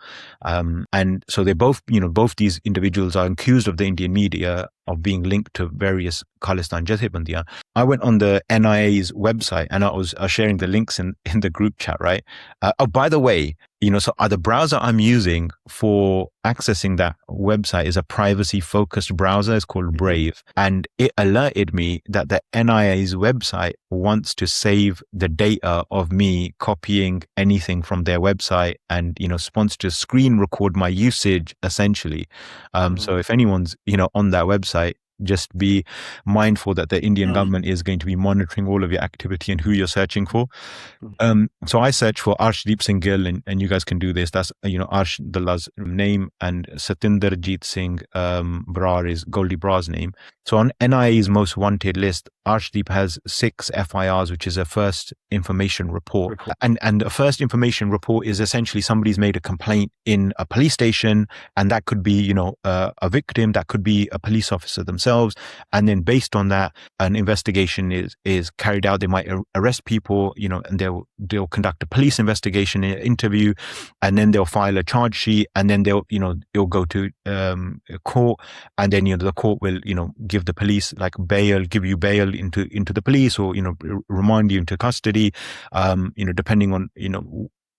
And so they both, both these individuals are accused of the Indian media of being linked to various Khalistan Jathebandiyan. I went on the NIA's website and I was sharing the links in the group chat, right? Oh, by the way, so the browser I'm using for accessing that website is a privacy-focused browser. It's called Brave. And it alerted me that the NIA's website wants to save the data of me copying anything from their website and, wants to screen record my usage, essentially. So if anyone's, on that website, just be mindful that the Indian government is going to be monitoring all of your activity and who you're searching for. So I search for Arshdeep Singh Gill, and you guys can do this. That's, Arsh Dalla's name, and Satinderjeet Singh Brar is Goldy Brar's name. So on NIA's most wanted list, Arshdeep has 6 FIRs, which is a first information report. And a first information report is essentially somebody's made a complaint in a police station, and that could be, a victim, that could be a police officer themselves. And then based on that, an investigation is carried out. They might arrest people, and they'll conduct a police investigation, interview, and then they'll file a charge sheet, and then it'll go to court, and then the court will give the police like bail, give you bail into the police, or remand you into custody, depending on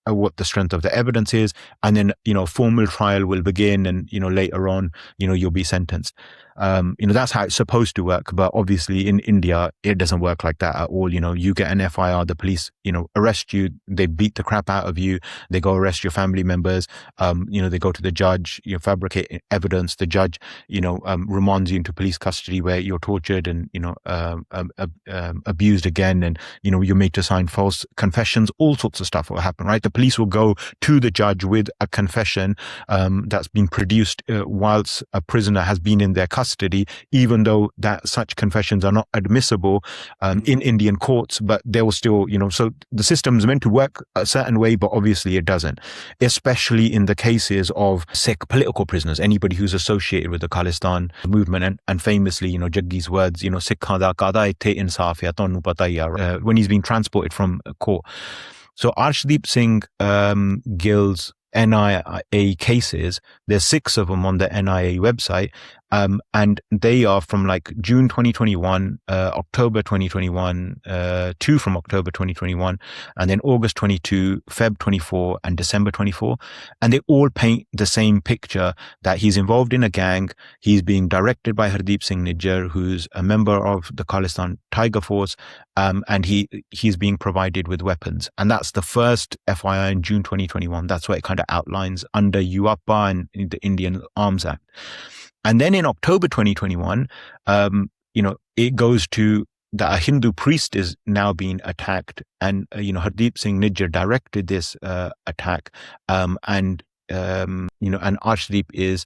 what the strength of the evidence is, and then formal trial will begin, and later on you'll be sentenced. That's how it's supposed to work, but obviously in India it doesn't work like that at all. You get an FIR, the police arrest you, they beat the crap out of you, they go arrest your family members, they go to the judge, fabricate evidence, the judge remands you into police custody where you're tortured and abused again, and you're made to sign false confessions. All sorts of stuff will happen, right? The police will go to the judge with a confession that's been produced whilst a prisoner has been in their custody, even though that such confessions are not admissible in Indian courts, but they will still, so the system is meant to work a certain way, but obviously it doesn't, especially in the cases of Sikh political prisoners, anybody who's associated with the Khalistan movement, and famously, Jaggi's words, Sikhan da kada itthe insaf hai, tonu pata hi hai, when he's being transported from court. So Arshdeep Singh Gill's NIA cases, there's 6 of them on the NIA website, and they are from like June 2021, October 2021, 2 from October 2021, and then August 22, Feb 24, and December 24. And they all paint the same picture, that he's involved in a gang, he's being directed by Hardeep Singh Nijjar, who's a member of the Khalistan Tiger Force, and he's being provided with weapons. And that's the first FIR in June 2021. That's what it kind of outlines under UAPA and the Indian Arms Act. And then in October 2021, it goes to that a Hindu priest is now being attacked, and Hardeep Singh Nijjar directed this attack, and Arshdeep is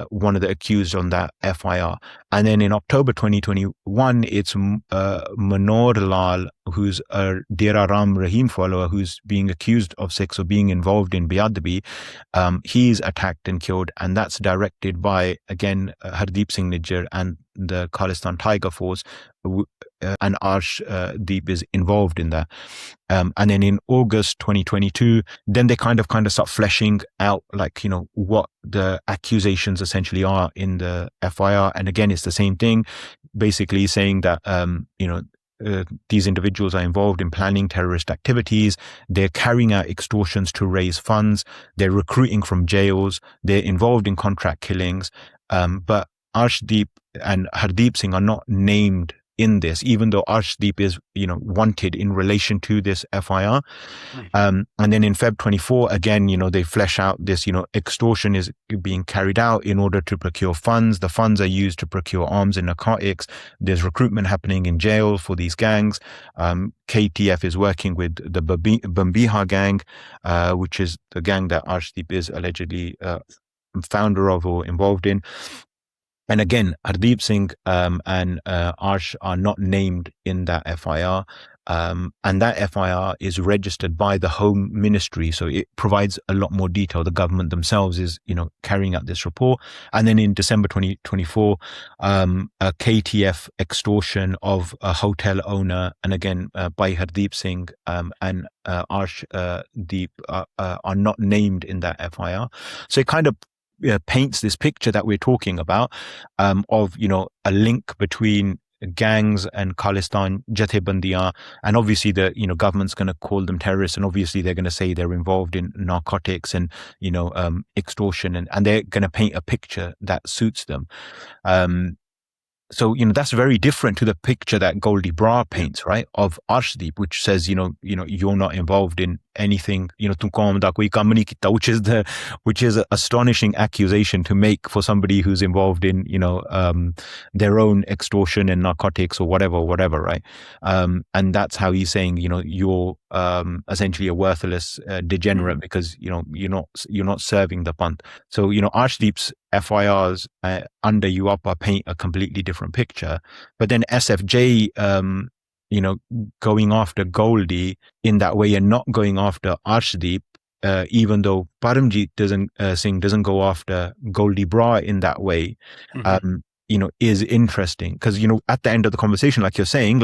one of the accused on that FIR. And then in October 2021, it's Manor Lal, who's a Dera Ram Rahim follower, who's being accused of sex or being involved in Beadabi. He's attacked and killed, and that's directed by, again, Hardeep Singh Nijjar and the Khalistan Tiger Force, and Arshdeep is involved in that. And then in August 2022, then they kind of start fleshing out, like, what the accusations essentially are in the FIR. And again, it's the same thing, basically saying that, these individuals are involved in planning terrorist activities, they're carrying out extortions to raise funds, they're recruiting from jails, they're involved in contract killings. But Arshdeep and Hardeep Singh are not named in this, even though Arshdeep is, wanted in relation to this FIR. And then in Feb 24, again, they flesh out this, extortion is being carried out in order to procure funds. The funds are used to procure arms and narcotics. There's recruitment happening in jail for these gangs. KTF is working with the Bambiha gang, which is the gang that Arshdeep is allegedly founder of or involved in. And again, Hardeep Singh and Arsh are not named in that FIR. And that FIR is registered by the Home Ministry. So it provides a lot more detail. The government themselves is, carrying out this report. And then in December 2024, a KTF extortion of a hotel owner, and again, Bhai Hardeep Singh and Arsh Deep are not named in that FIR. So it kind of paints this picture that we're talking about of, a link between gangs and Khalistan Jathebandiyan, and obviously the government's going to call them terrorists, and obviously they're going to say they're involved in narcotics and extortion, and they're going to paint a picture that suits them. So that's very different to the picture that Goldy Brar paints, right, of Arshdeep, which says you're not involved in anything, tum kaum da koi kam nahi kita, which is an astonishing accusation to make for somebody who's involved in their own extortion and narcotics or whatever, right? And that's how he's saying you're essentially a worthless degenerate because you're not serving the Panth. So Arshdeep's FIRs under UAPA paint a completely different picture, but then SFJ going after Goldy in that way and not going after Arshdeep, even though Paramjit Singh doesn't go after Goldy Brar in that way, is interesting because at the end of the conversation, like you're saying,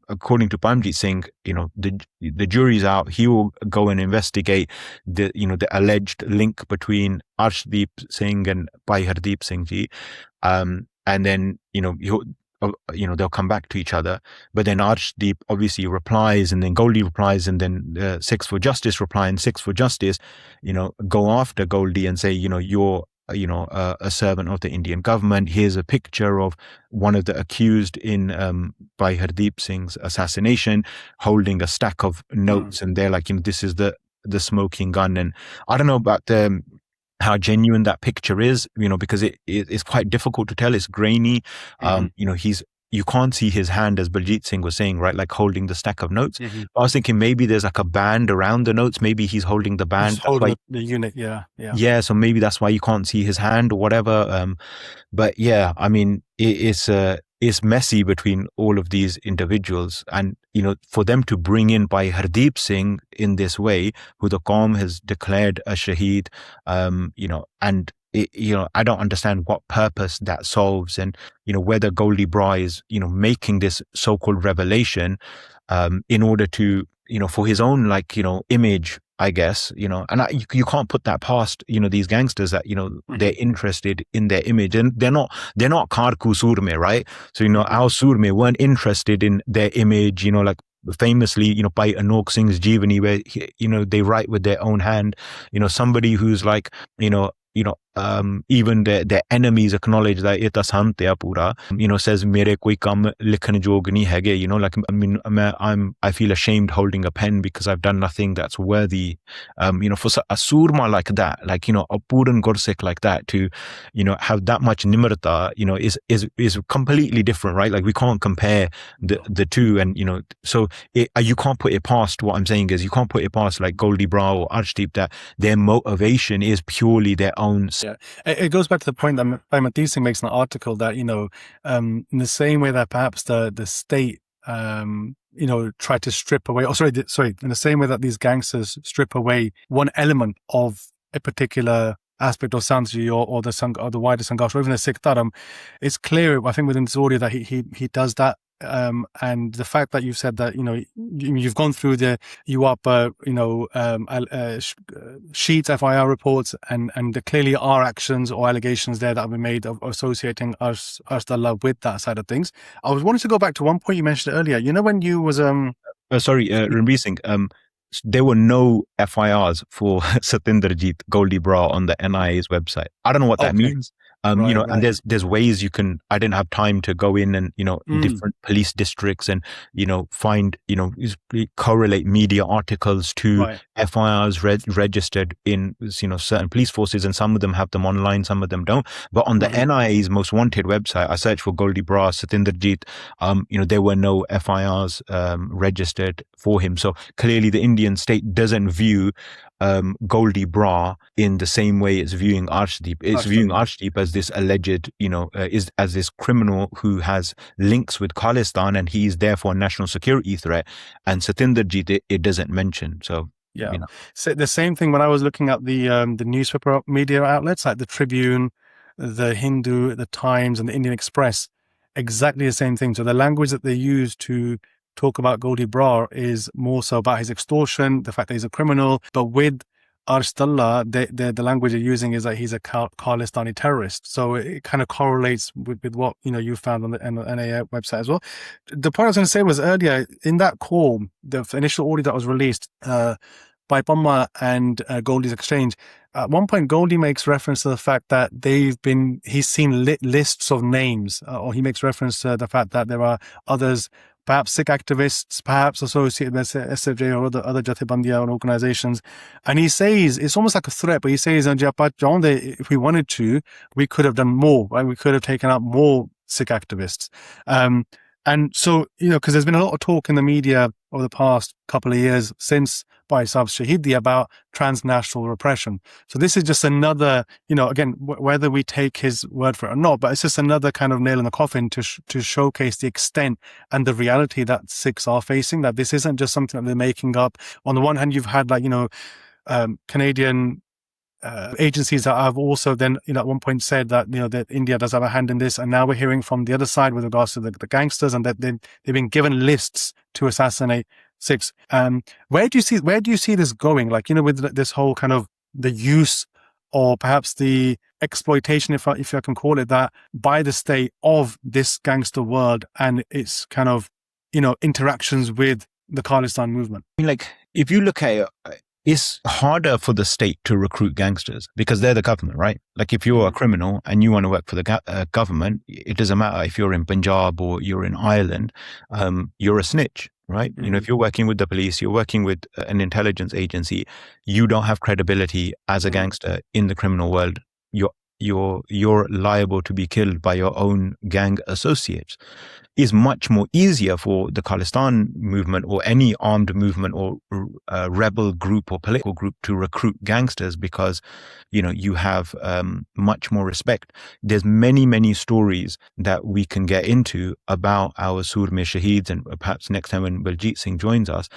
according to Paramjit Singh, the jury's out. He will go and investigate the alleged link between Arshdeep Singh and Bhai Hardeep Singh ji, and then they'll come back to each other. But then Arshdeep obviously replies, and then Goldy replies, and then Six for Justice reply, and Six for Justice go after Goldy and say you're a servant of the Indian government. Here's a picture of one of the accused in Bhai Hardeep Singh's assassination holding a stack of notes, and they're like, this is the smoking gun. And I don't know about how genuine that picture is, because it's quite difficult to tell. It's grainy. You can't see his hand, as Baljit Singh was saying, right? Like holding the stack of notes. I was thinking maybe there's like a band around the notes. Maybe he's holding the band. He's holding the unit, yeah. Yeah, so maybe that's why you can't see his hand or whatever. But yeah, I mean, it's messy between all of these individuals. And, for them to bring in Bhai Hardeep Singh in this way, who the Qaum has declared a Shaheed, and I don't understand what purpose that solves, and whether Goldy Brar is making this so-called revelation in order to for his own image, I guess, and you can't put that past these gangsters that they're interested in their image, and they're not Karku Surme, right? So our Surme weren't interested in their image, famously, by Anok Singh's Jeevani, where they write with their own hand, somebody who's even their enemies acknowledge that it asante pura, says mere koi kam likhan jog nahi hege, I feel ashamed holding a pen because I've done nothing that's worthy, for a surma like that, a Puran Gursik like that, to have that much nimrata, is completely different, right? Like we can't compare the two, and so you can't put it past. What I'm saying is you can't put it past like Goldy Brar or Arshdeep, that their motivation is purely their own. Yeah, it goes back to the point that Bhai Singh makes in the article that in the same way that perhaps the state tried to strip away, in the same way that these gangsters strip away one element of a particular aspect of Sanji or the wider Sangarsh, or even the Sikh Dharam, it's clear, I think, within this audio that he does that. And the fact that you've said that you've gone through the UAPA sheets, FIR reports, and there clearly are actions or allegations there that have been made of associating Arsh Dalla with that side of things. I was wanting to go back to one point you mentioned earlier. When you was Ranbir Singh, there were no FIRs for Satinderjeet Goldy Brar on the NIA's website. I don't know what that means. Right. And there's ways you can. I didn't have time to go in and different police districts and find correlate media articles to FIRs registered in certain police forces, and some of them have them online, some of them don't. But on the NIA's most wanted website, I searched for Goldy Brar, Satinderjeet. There were no FIRs registered for him. So clearly, the Indian state doesn't view Goldy Brar in the same way it's viewing Arshdeep. It's viewing Arshdeep as this alleged, as this criminal who has links with Khalistan, and he's therefore a national security threat. And Satinderjeet, it doesn't mention. So yeah, so the same thing when I was looking at the newspaper media outlets like the Tribune, the Hindu, the Times, and the Indian Express, exactly the same thing. So the language that they use to talk about Goldy Brar is more so about his extortion, the fact that he's a criminal. But with Arsh Dalla, the language they're using is that he's a Khalistani terrorist. So it kind of correlates with what you found on the NA website as well. The point I was going to say was earlier in that call, the initial audio that was released by Pamma and Goldie's exchange. At one point, Goldie makes reference to the fact that he's seen lists of names, or he makes reference to the fact that there are others, perhaps Sikh activists, perhaps associated with SFJ or other Jathibandiya or organizations. And he says, it's almost like a threat, but he says, if we wanted to, we could have done more, right? We could have taken out more Sikh activists. And so, because there's been a lot of talk in the media over the past couple of years since Bhai Saab's Shaheed about transnational repression. So this is just another, again, whether we take his word for it or not, but it's just another kind of nail in the coffin to showcase the extent and the reality that Sikhs are facing, that this isn't just something that they're making up. On the one hand, you've had Canadian agencies that have also then, at one point said that, that India does have a hand in this. And now we're hearing from the other side with regards to the gangsters, and that they've been given lists to assassinate Sikhs. Where do you see this going? With this whole kind of the use, or perhaps the exploitation, if I can call it that, by the state of this gangster world and its kind of, interactions with the Khalistan movement? If you look at it, it's harder for the state to recruit gangsters because they're the government, right? Like if you're a criminal and you want to work for the government, it doesn't matter if you're in Punjab or you're in Ireland, you're a snitch, right? Mm-hmm. If you're working with the police, you're working with an intelligence agency, you don't have credibility as a gangster in the criminal world. You're liable to be killed by your own gang associates. Is much more easier for the Khalistan movement or any armed movement or rebel group or political group to recruit gangsters because, you have much more respect. There's many stories that we can get into about our Surme Shaheeds, and perhaps next time when Baljit Singh joins us,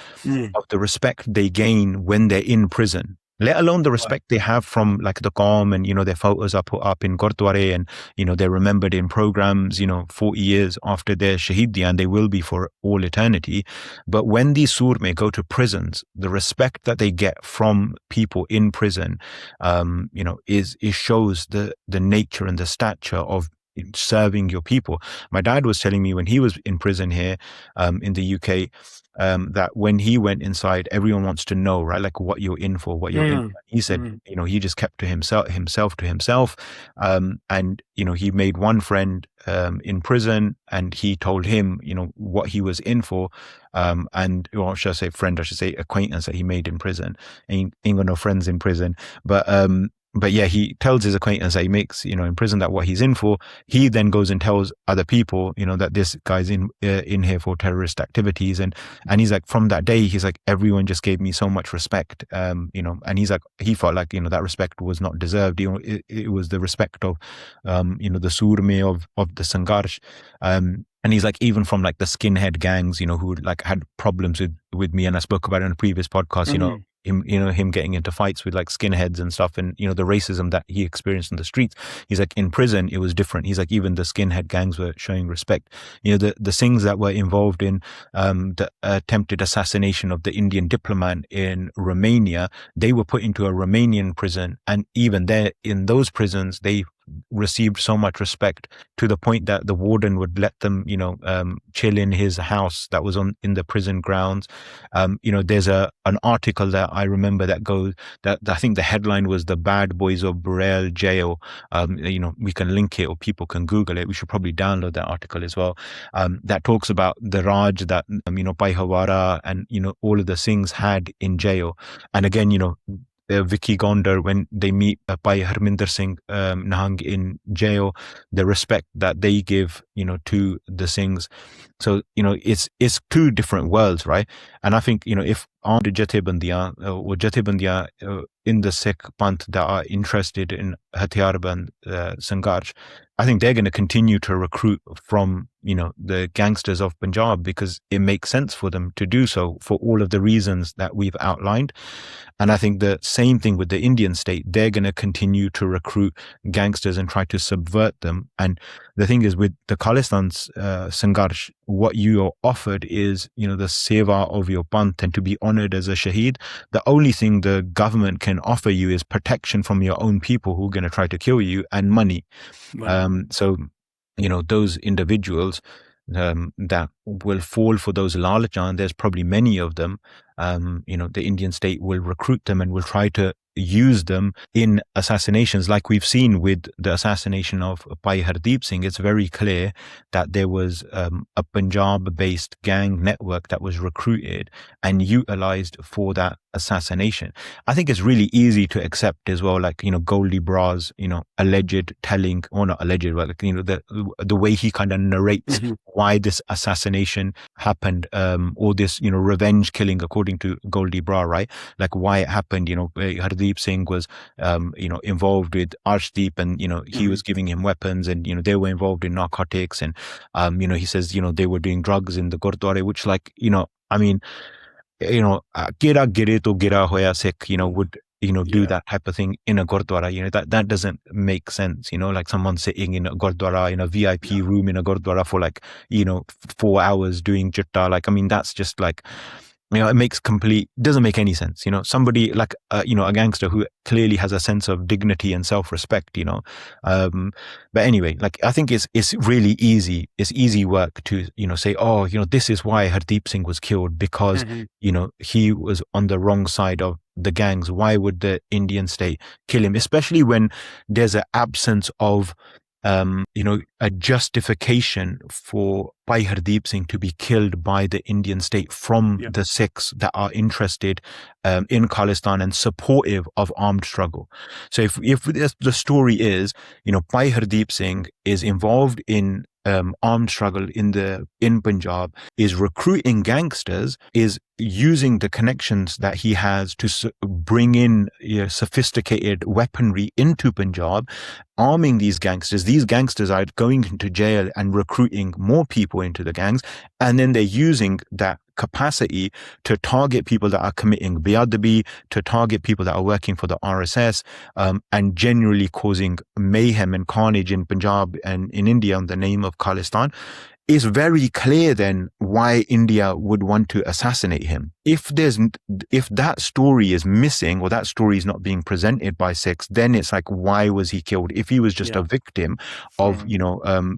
of the respect they gain when they're in prison. Let alone the respect they have from the Qawm, and, their photos are put up in Gurdwara, and, they're remembered in programs, 40 years after their Shaheed, and they will be for all eternity. But when these Surme go to prisons, the respect that they get from people in prison, it shows the nature and the stature of serving your people. My dad was telling me when he was in prison here in the UK, that when he went inside, everyone wants to know, right? Like what you're in for, what you're in for. He said, he just kept to himself to himself. And, he made one friend in prison, and he told him, what he was in for. And, or should I say friend, I should say acquaintance that he made in prison. Ain't got no friends in prison. But yeah, he tells his acquaintance that he makes, in prison, that what he's in for. He then goes and tells other people, that this guy's in here for terrorist activities. And he's like, from that day, he's like, everyone just gave me so much respect, and he's like, he felt like, that respect was not deserved. It was the respect of, the Surme of the Sangarsh. And he's like, even from the skinhead gangs, who had problems with me. And I spoke about it in a previous podcast, him getting into fights with skinheads and stuff, and the racism that he experienced in the streets. He's like, in prison it was different. He's like, even the skinhead gangs were showing respect. The Singhs that were involved in the attempted assassination of the Indian diplomat in Romania, they were put into a Romanian prison, and even there in those prisons they received so much respect to the point that the warden would let them chill in his house that was in the prison grounds. There's an article that I remember that I think the headline was "The Bad Boys of Burrell Jail." We can link it, or people can Google it. We should probably download that article as well. That talks about the Raj that Bhai Hawara and all of the Singhs had in jail. And again, Vicky Gondar, when they meet Bhai Harminder Singh Nahang in jail, the respect that they give to the Singhs. So it's two different worlds, right? And I think if armed jathebandiyan in the Sikh Panth that are interested in Hathiarband Sangarsh, I think they're going to continue to recruit from, the gangsters of Punjab because it makes sense for them to do so for all of the reasons that we've outlined. And I think the same thing with the Indian state. They're going to continue to recruit gangsters and try to subvert them. And the thing is with the Khalistan Sangarsh, what you are offered is, the seva of your panth and to be honored as a Shaheed. The only thing the government can offer you is protection from your own people who are going to try to kill you and money. So, those individuals that will fall for those lalachan, there's probably many of them. The Indian state will recruit them and will try to use them in assassinations like we've seen with the assassination of Bhai Hardeep Singh. It's very clear that there was a Punjab-based gang network that was recruited and utilized for that assassination. I think it's really easy to accept as well, like, Goldy Brar's, alleged telling, or not alleged, but, the way he kind of narrates why this assassination happened, or this, revenge killing, according to Goldy Brar, right? Like why it happened, Hardeep Singh was, involved with Arsh and, he was giving him weapons and, they were involved in narcotics and, he says, they were doing drugs in the Gurdwara, which like, gira gire to gira hoya Sikh, would, do that type of thing in a Gurdwara, that doesn't make sense, like someone sitting in a Gurdwara, in a VIP room in a Gurdwara for like, 4 hours doing jitta. Like, that's just like, it doesn't make any sense. Somebody like, a gangster who clearly has a sense of dignity and self-respect, but anyway, like, I think it's really easy. It's easy work to, say, oh, this is why Hardeep Singh was killed because, he was on the wrong side of the gangs. Why would the Indian state kill him? Especially when there's an absence of, a justification for Bhai Hardeep Singh to be killed by the Indian state from the Sikhs that are interested in Khalistan and supportive of armed struggle. So if the story is, Bhai Hardeep Singh is involved in armed struggle in Punjab, is recruiting gangsters, is using the connections that he has to bring in sophisticated weaponry into Punjab, arming these gangsters. These gangsters are going into jail and recruiting more people into the gangs, and then they're using that capacity to target people that are committing beadabi, to target people that are working for the RSS, and generally causing mayhem and carnage in Punjab and in India in the name of Khalistan. It's very clear then why India would want to assassinate him. If that story is missing or that story is not being presented by Sikhs, then it's like, why was he killed? If he was just a victim of,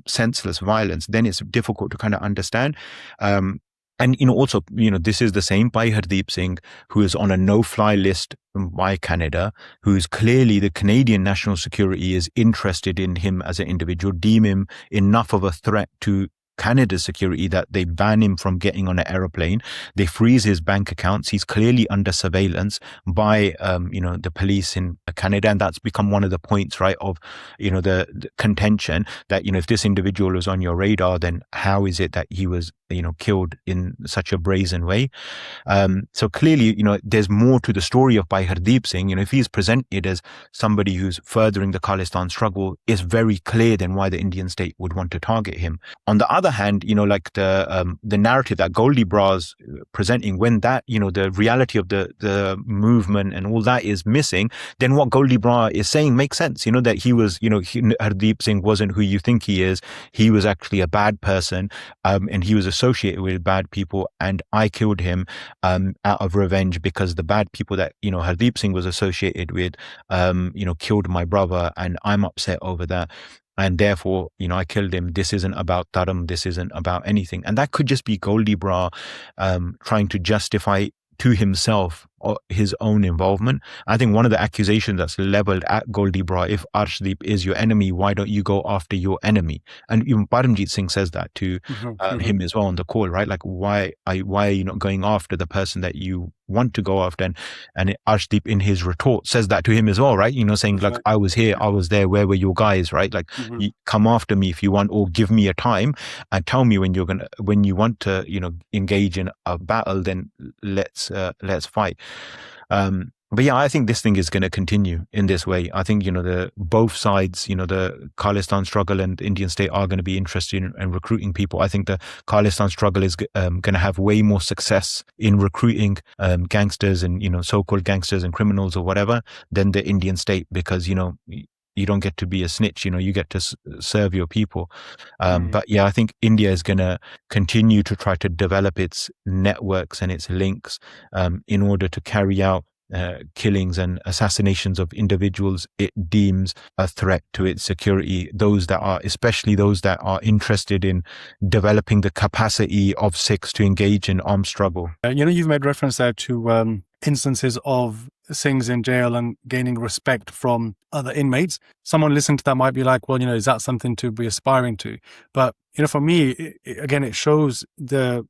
senseless violence, then it's difficult to kind of understand. And, also, this is the same Bhai Hardeep Singh who is on a no-fly list by Canada, who's clearly the Canadian national security is interested in him as an individual, deem him enough of a threat to Canada's security that they ban him from getting on an aeroplane. They freeze his bank accounts. He's clearly under surveillance by, the police in Canada. And that's become one of the points, right, of, the contention that, if this individual was on your radar, then how is it that he was, killed in such a brazen way? So clearly, there's more to the story of Bhai Hardeep Singh. If he's presented as somebody who's furthering the Khalistan struggle, it's very clear then why the Indian state would want to target him. On the other hand, like the narrative that Goldy Brar's presenting, when that, the reality of the movement and all that is missing, then what Goldy Brar is saying makes sense, that he was, Hardeep Singh wasn't who you think he is. He was actually a bad person, and he was associated with bad people, and I killed him out of revenge because the bad people that, Hardeep Singh was associated with, killed my brother, and I'm upset over that. And therefore, I killed him. This isn't about Dharam. This isn't about anything. And that could just be Goldy Brar trying to justify to himself his own involvement. I think one of the accusations that's leveled at Goldy Brar, if Arshdeep is your enemy, why don't you go after your enemy? And even Paramjit Singh says that to him as well on the call, right? Like, why are you not going after the person that you want to go after? And Arshdeep in his retort says that to him as well, right? Saying like, I was here, I was there, where were your guys, right? Like, you come after me if you want, or give me a time and tell me when you want to, engage in a battle, then let's fight. But yeah, I think this thing is going to continue in this way. I think, the both sides, the Khalistan struggle and the Indian state are going to be interested in recruiting people. I think the Khalistan struggle is going to have way more success in recruiting gangsters and, so-called gangsters and criminals or whatever than the Indian state, because, you don't get to be a snitch, you get to serve your people. But yeah, I think India is going to continue to try to develop its networks and its links in order to carry out killings and assassinations of individuals it deems a threat to its security, especially those that are interested in developing the capacity of Sikhs to engage in armed struggle. You've made reference there to instances of Singhs in jail and gaining respect from other inmates. Someone listening to that might be like, well, is that something to be aspiring to? But, for me, it shows the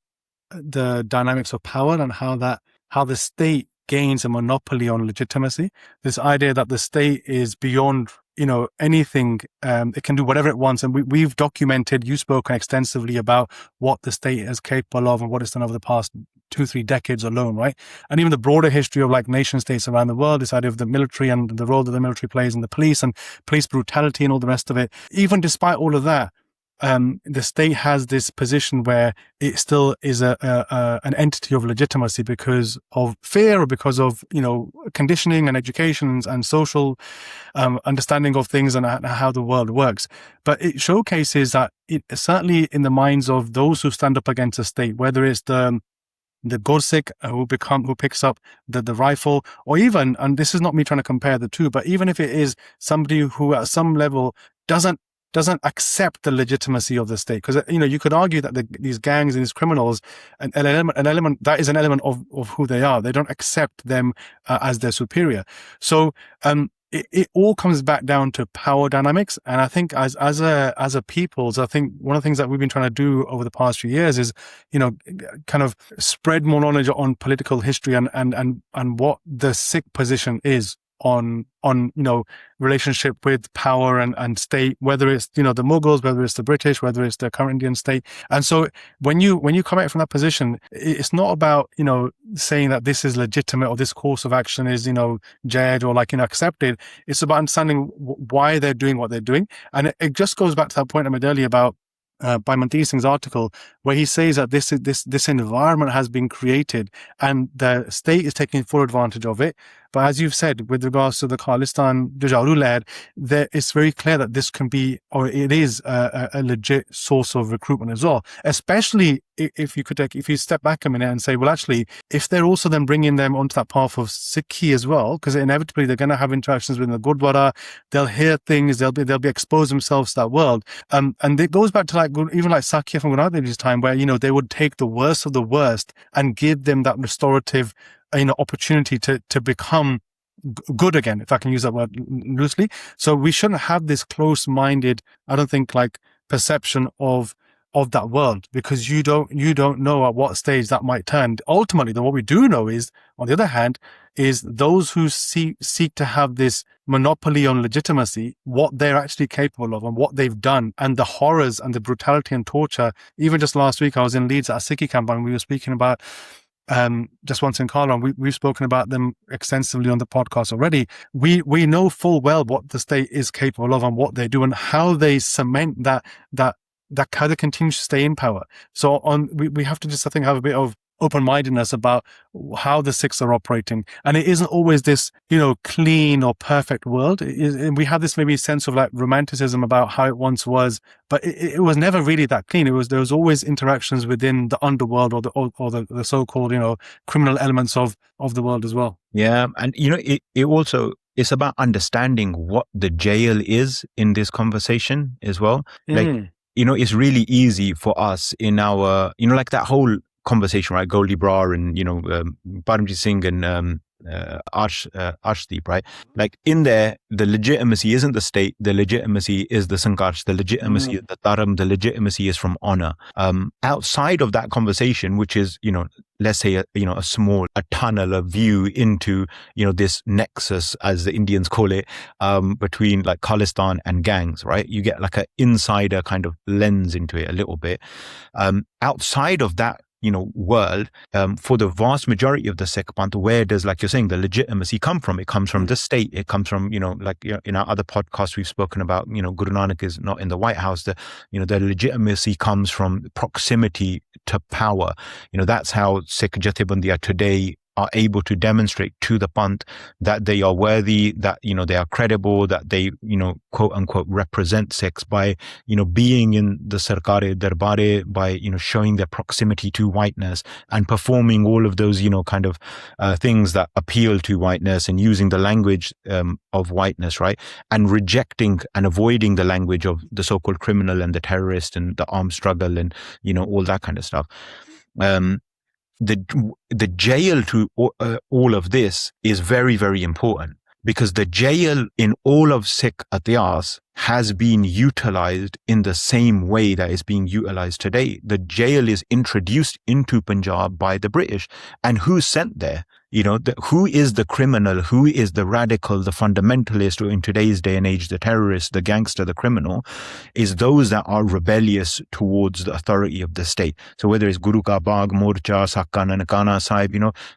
dynamics of power and how the state gains a monopoly on legitimacy. This idea that the state is beyond, anything, it can do whatever it wants. And we've documented, you've spoken extensively about what the state is capable of and what it's done over the past 2-3 decades alone, right? And even the broader history of like nation states around the world, this idea of the military and the role that the military plays in the police and police brutality and all the rest of it. Even despite all of that, the state has this position where it still is an entity of legitimacy because of fear or because of conditioning and education and social understanding of things and how the world works. But it showcases that it certainly in the minds of those who stand up against the state, whether it's the Gursikh who picks up the rifle, or even, and this is not me trying to compare the two, but even if it is somebody who at some level doesn't accept the legitimacy of the state, because you could argue that these gangs and these criminals, an element that is an element of who they are. They don't accept them as their superior. So it all comes back down to power dynamics. And I think as a peoples, I think one of the things that we've been trying to do over the past few years is, kind of spread more knowledge on political history and what the Sikh position is on relationship with power and state, whether it's the Mughals, whether it's the British, whether it's the current Indian state. And so when you come out from that position, it's not about saying that this is legitimate or this course of action is jaid or accepted. It's about understanding why they're doing what they're doing. And it just goes back to that point I made earlier about by Mandeep Singh's article, where he says that this environment has been created and the state is taking full advantage of it. But as you've said, with regards to the Khalistan Jujaru Lair, it's very clear that this can be, or it is a legit source of recruitment as well. Especially if you step back a minute and say, well, actually, if they're also then bringing them onto that path of Sikhi as well, because inevitably they're going to have interactions with the Gurdwara, they'll hear things, they'll be exposed themselves to that world. And it goes back to even Sakya from Gurmat Dev Ji's time, where they would take the worst of the worst and give them that restorative opportunity to become good again, if I can use that word loosely. So we shouldn't have this close-minded, I don't think, perception of that world, because you don't know at what stage that might turn. Ultimately, what we do know is, on the other hand, is those who seek to have this monopoly on legitimacy, what they're actually capable of and what they've done, and the horrors and the brutality and torture. Even just last week, I was in Leeds at a Sikhi camp and we were speaking about just once in Kala, and we've spoken about them extensively on the podcast already. We know full well what the state is capable of and what they do and how they cement that how they continue to stay in power. So we have to just, I think, have a bit of open-mindedness about how the Sikhs are operating. And it isn't always this, clean or perfect world. We have this maybe sense of romanticism about how it once was, but it was never really that clean. There was always interactions within the underworld or the so-called, criminal elements of the world as well. Yeah. And, it's about understanding what the jail is in this conversation as well. It's really easy for us in our, that whole conversation, right? Goldy Brar and, Paramjit Singh and Arshdeep, right? Like in there, the legitimacy isn't the state, the legitimacy is the Sangarsh, the legitimacy is the Dharam, the legitimacy is from honor. Outside of that conversation, which is, let's say, a tunnel, a view into, this nexus, as the Indians call it, between like Khalistan and gangs, right? You get like an insider kind of lens into it a little bit. Outside of that, world, for the vast majority of the Sikh Panth, where does, like you're saying, the legitimacy come from? It comes from the state. It comes from, in our other podcasts we've spoken about, Guru Nanak is not in the White House. The legitimacy comes from proximity to power. That's how Sikh Jathebandiyan today are able to demonstrate to the Panth that they are worthy, that, they are credible, that they, quote unquote, represent Sikhs by, being in the Sarkare Darbare, by, showing their proximity to whiteness and performing all of those, kind of things that appeal to whiteness and using the language of whiteness, right? And rejecting and avoiding the language of the so-called criminal and the terrorist and the armed struggle and, all that kind of stuff. The jail to all of this is very, very important, because the jail in all of Sikh Ityas has been utilized in the same way that is being utilized today. The jail is introduced into Punjab by the British. And who's sent there? Who is the criminal? Who is the radical, the fundamentalist, or in today's day and age, the terrorist, the gangster, the criminal, is those that are rebellious towards the authority of the state. So whether it's Guru Ka Bagh, Morcha, Sakka, Nankana Sahib,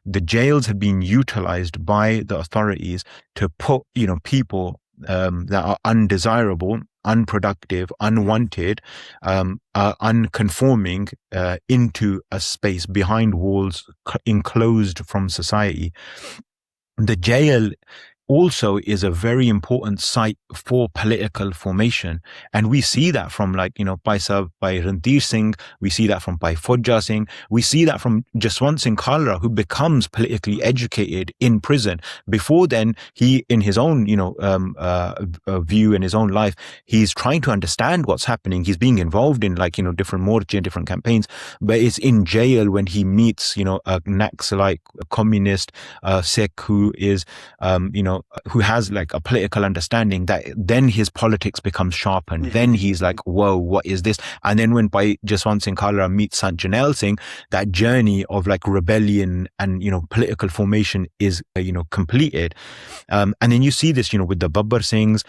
the jails have been utilized by the authorities to put, people that are undesirable, unproductive, unwanted, unconforming into a space behind walls, enclosed from society. The jail also is a very important site for political formation. And we see that from Bhai Ranveer Singh, we see that from Bhai Fauja Singh, we see that from Jaswant Singh Khalra, who becomes politically educated in prison. Before then, he, in his own, view in his own life, he's trying to understand what's happening. He's being involved in different morche, different campaigns, but it's in jail when he meets, a Naxalite, a communist Sikh who is, who has like a political understanding, that then his politics becomes sharpened. Then he's like, whoa, what is this? And then when Bhai Jaswant Singh Khalra meets Sant Janel Singh, that journey of like rebellion and, political formation is, completed. And then you see this, with the Babbar Singhs,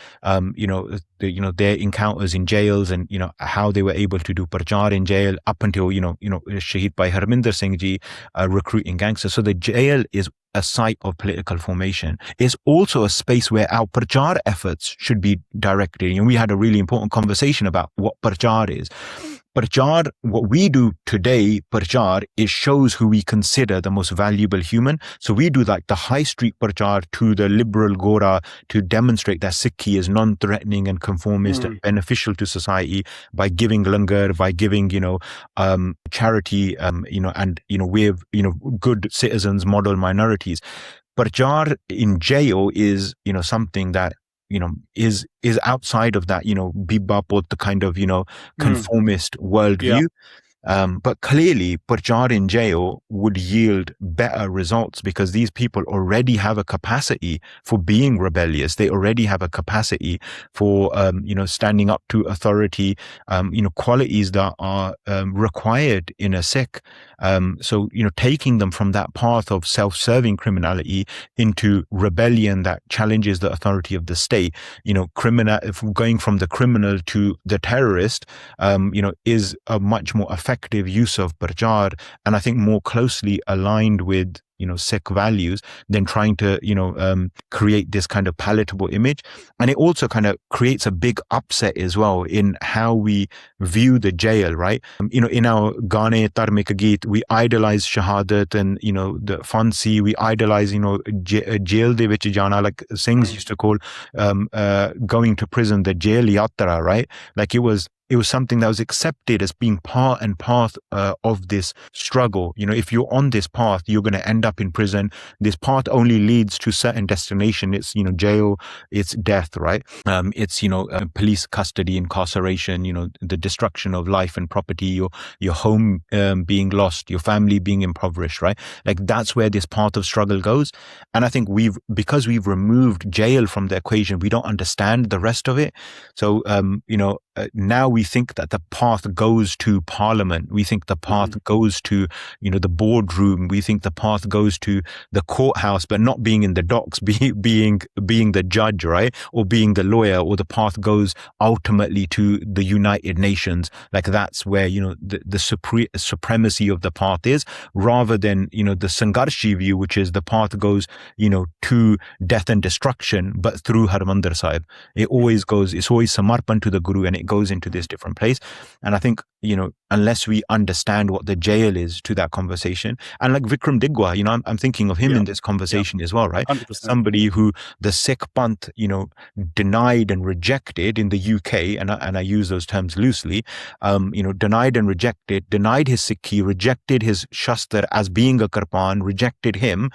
their encounters in jails and, how they were able to do parchar in jail up until, Shaheed Bhai Harminder Singh Ji recruiting gangsters. So the jail is a site of political formation. It's also a space where our parchar efforts should be directed. We had a really important conversation about what parchar is. Parchar, what we do today, parchar, it shows who we consider the most valuable human. So we do like the high street parchar to the liberal Gora to demonstrate that Sikhi is non-threatening and conformist and beneficial to society by giving langar, by giving, charity, and, we're, good citizens, model minorities. Parchar in jail is, something that, is outside of that, Bibba the kind of, conformist worldview. But clearly, parchar in jail would yield better results because these people already have a capacity for being rebellious. They already have a capacity for, standing up to authority, qualities that are required in a Sikh. So, taking them from that path of self-serving criminality into rebellion that challenges the authority of the state, going from the criminal to the terrorist, is a much more effective use of parchar, and I think more closely aligned with Sikh values than trying to create this kind of palatable image. And it also kind of creates a big upset as well in how we view the jail, right? In our Gane Tarmik Geet, we idolize Shahadat and the Fancy, we idolize jail de vich jana, like Singhs used to call going to prison the jail yatra, right? Like it was it was something that was accepted as being part and path of this struggle. If you're on this path, you're going to end up in prison. This path only leads to certain destination. It's, jail, it's death, right? It's, police custody, incarceration, the destruction of life and property, your home being lost, your family being impoverished, right? Like that's where this path of struggle goes. And I think because we've removed jail from the equation, we don't understand the rest of it. So, now we think that the path goes to parliament. We think the path goes to, the boardroom. We think the path goes to the courthouse, but not being in the docks, being the judge, right? Or being the lawyer, or the path goes ultimately to the United Nations. Like that's where, the supremacy of the path is, rather than, the Sangarshi view, which is the path goes, to death and destruction, but through Harmandir Sahib. It's always Samarpan to the Guru, and it goes into this different place. And I think, unless we understand what the jail is to that conversation, and like Vikram Digwa, I'm thinking of him in this conversation as well, right? 100%. Somebody who the Sikh Panth, denied and rejected in the UK, and I use those terms loosely, denied and rejected, denied his Sikhi, rejected his Shastar as being a Karpan, rejected him,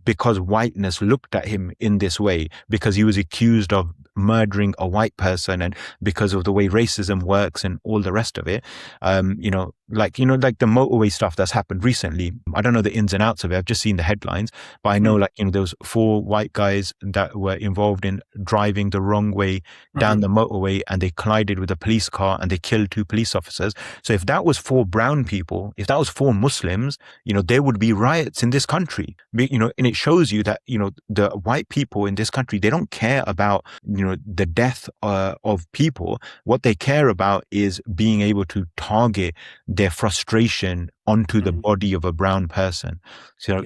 because whiteness looked at him in this way, because he was accused of murdering a white person, and because of the way racism works and all the rest of it, like the motorway stuff that's happened recently. I don't know the ins and outs of it. I've just seen the headlines, but I know there was 4 white guys that were involved in driving the wrong way down the motorway, and they collided with a police car and they killed 2 police officers. So if that was 4 brown people, if that was 4 Muslims, there would be riots in this country. And it shows you that the white people in this country, they don't care about the death of people. What they care about is being able to target their frustration onto the body of a brown person. So,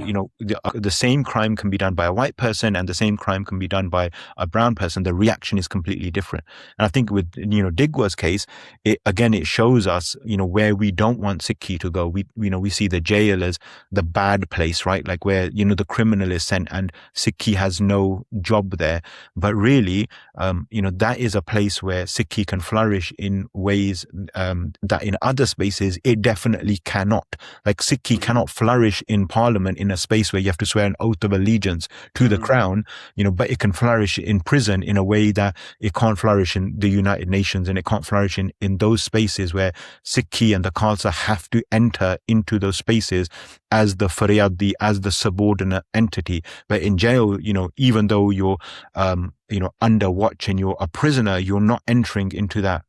the same crime can be done by a white person, and the same crime can be done by a brown person. The reaction is completely different. And I think with, Digwa's case, it shows us, where we don't want Sikhi to go. We see the jail as the bad place, right? Like where, the criminal is sent and Sikhi has no job there. But really, that is a place where Sikhi can flourish in ways that in other spaces, it definitely cannot. Like Sikhi cannot flourish in parliament in a space where you have to swear an oath of allegiance to the crown, but it can flourish in prison in a way that it can't flourish in the United Nations, and it can't flourish in those spaces where Sikhi and the Khalsa have to enter into those spaces as the Faryadi, as the subordinate entity. But in jail, even though you're, under watch and you're a prisoner, you're not entering into that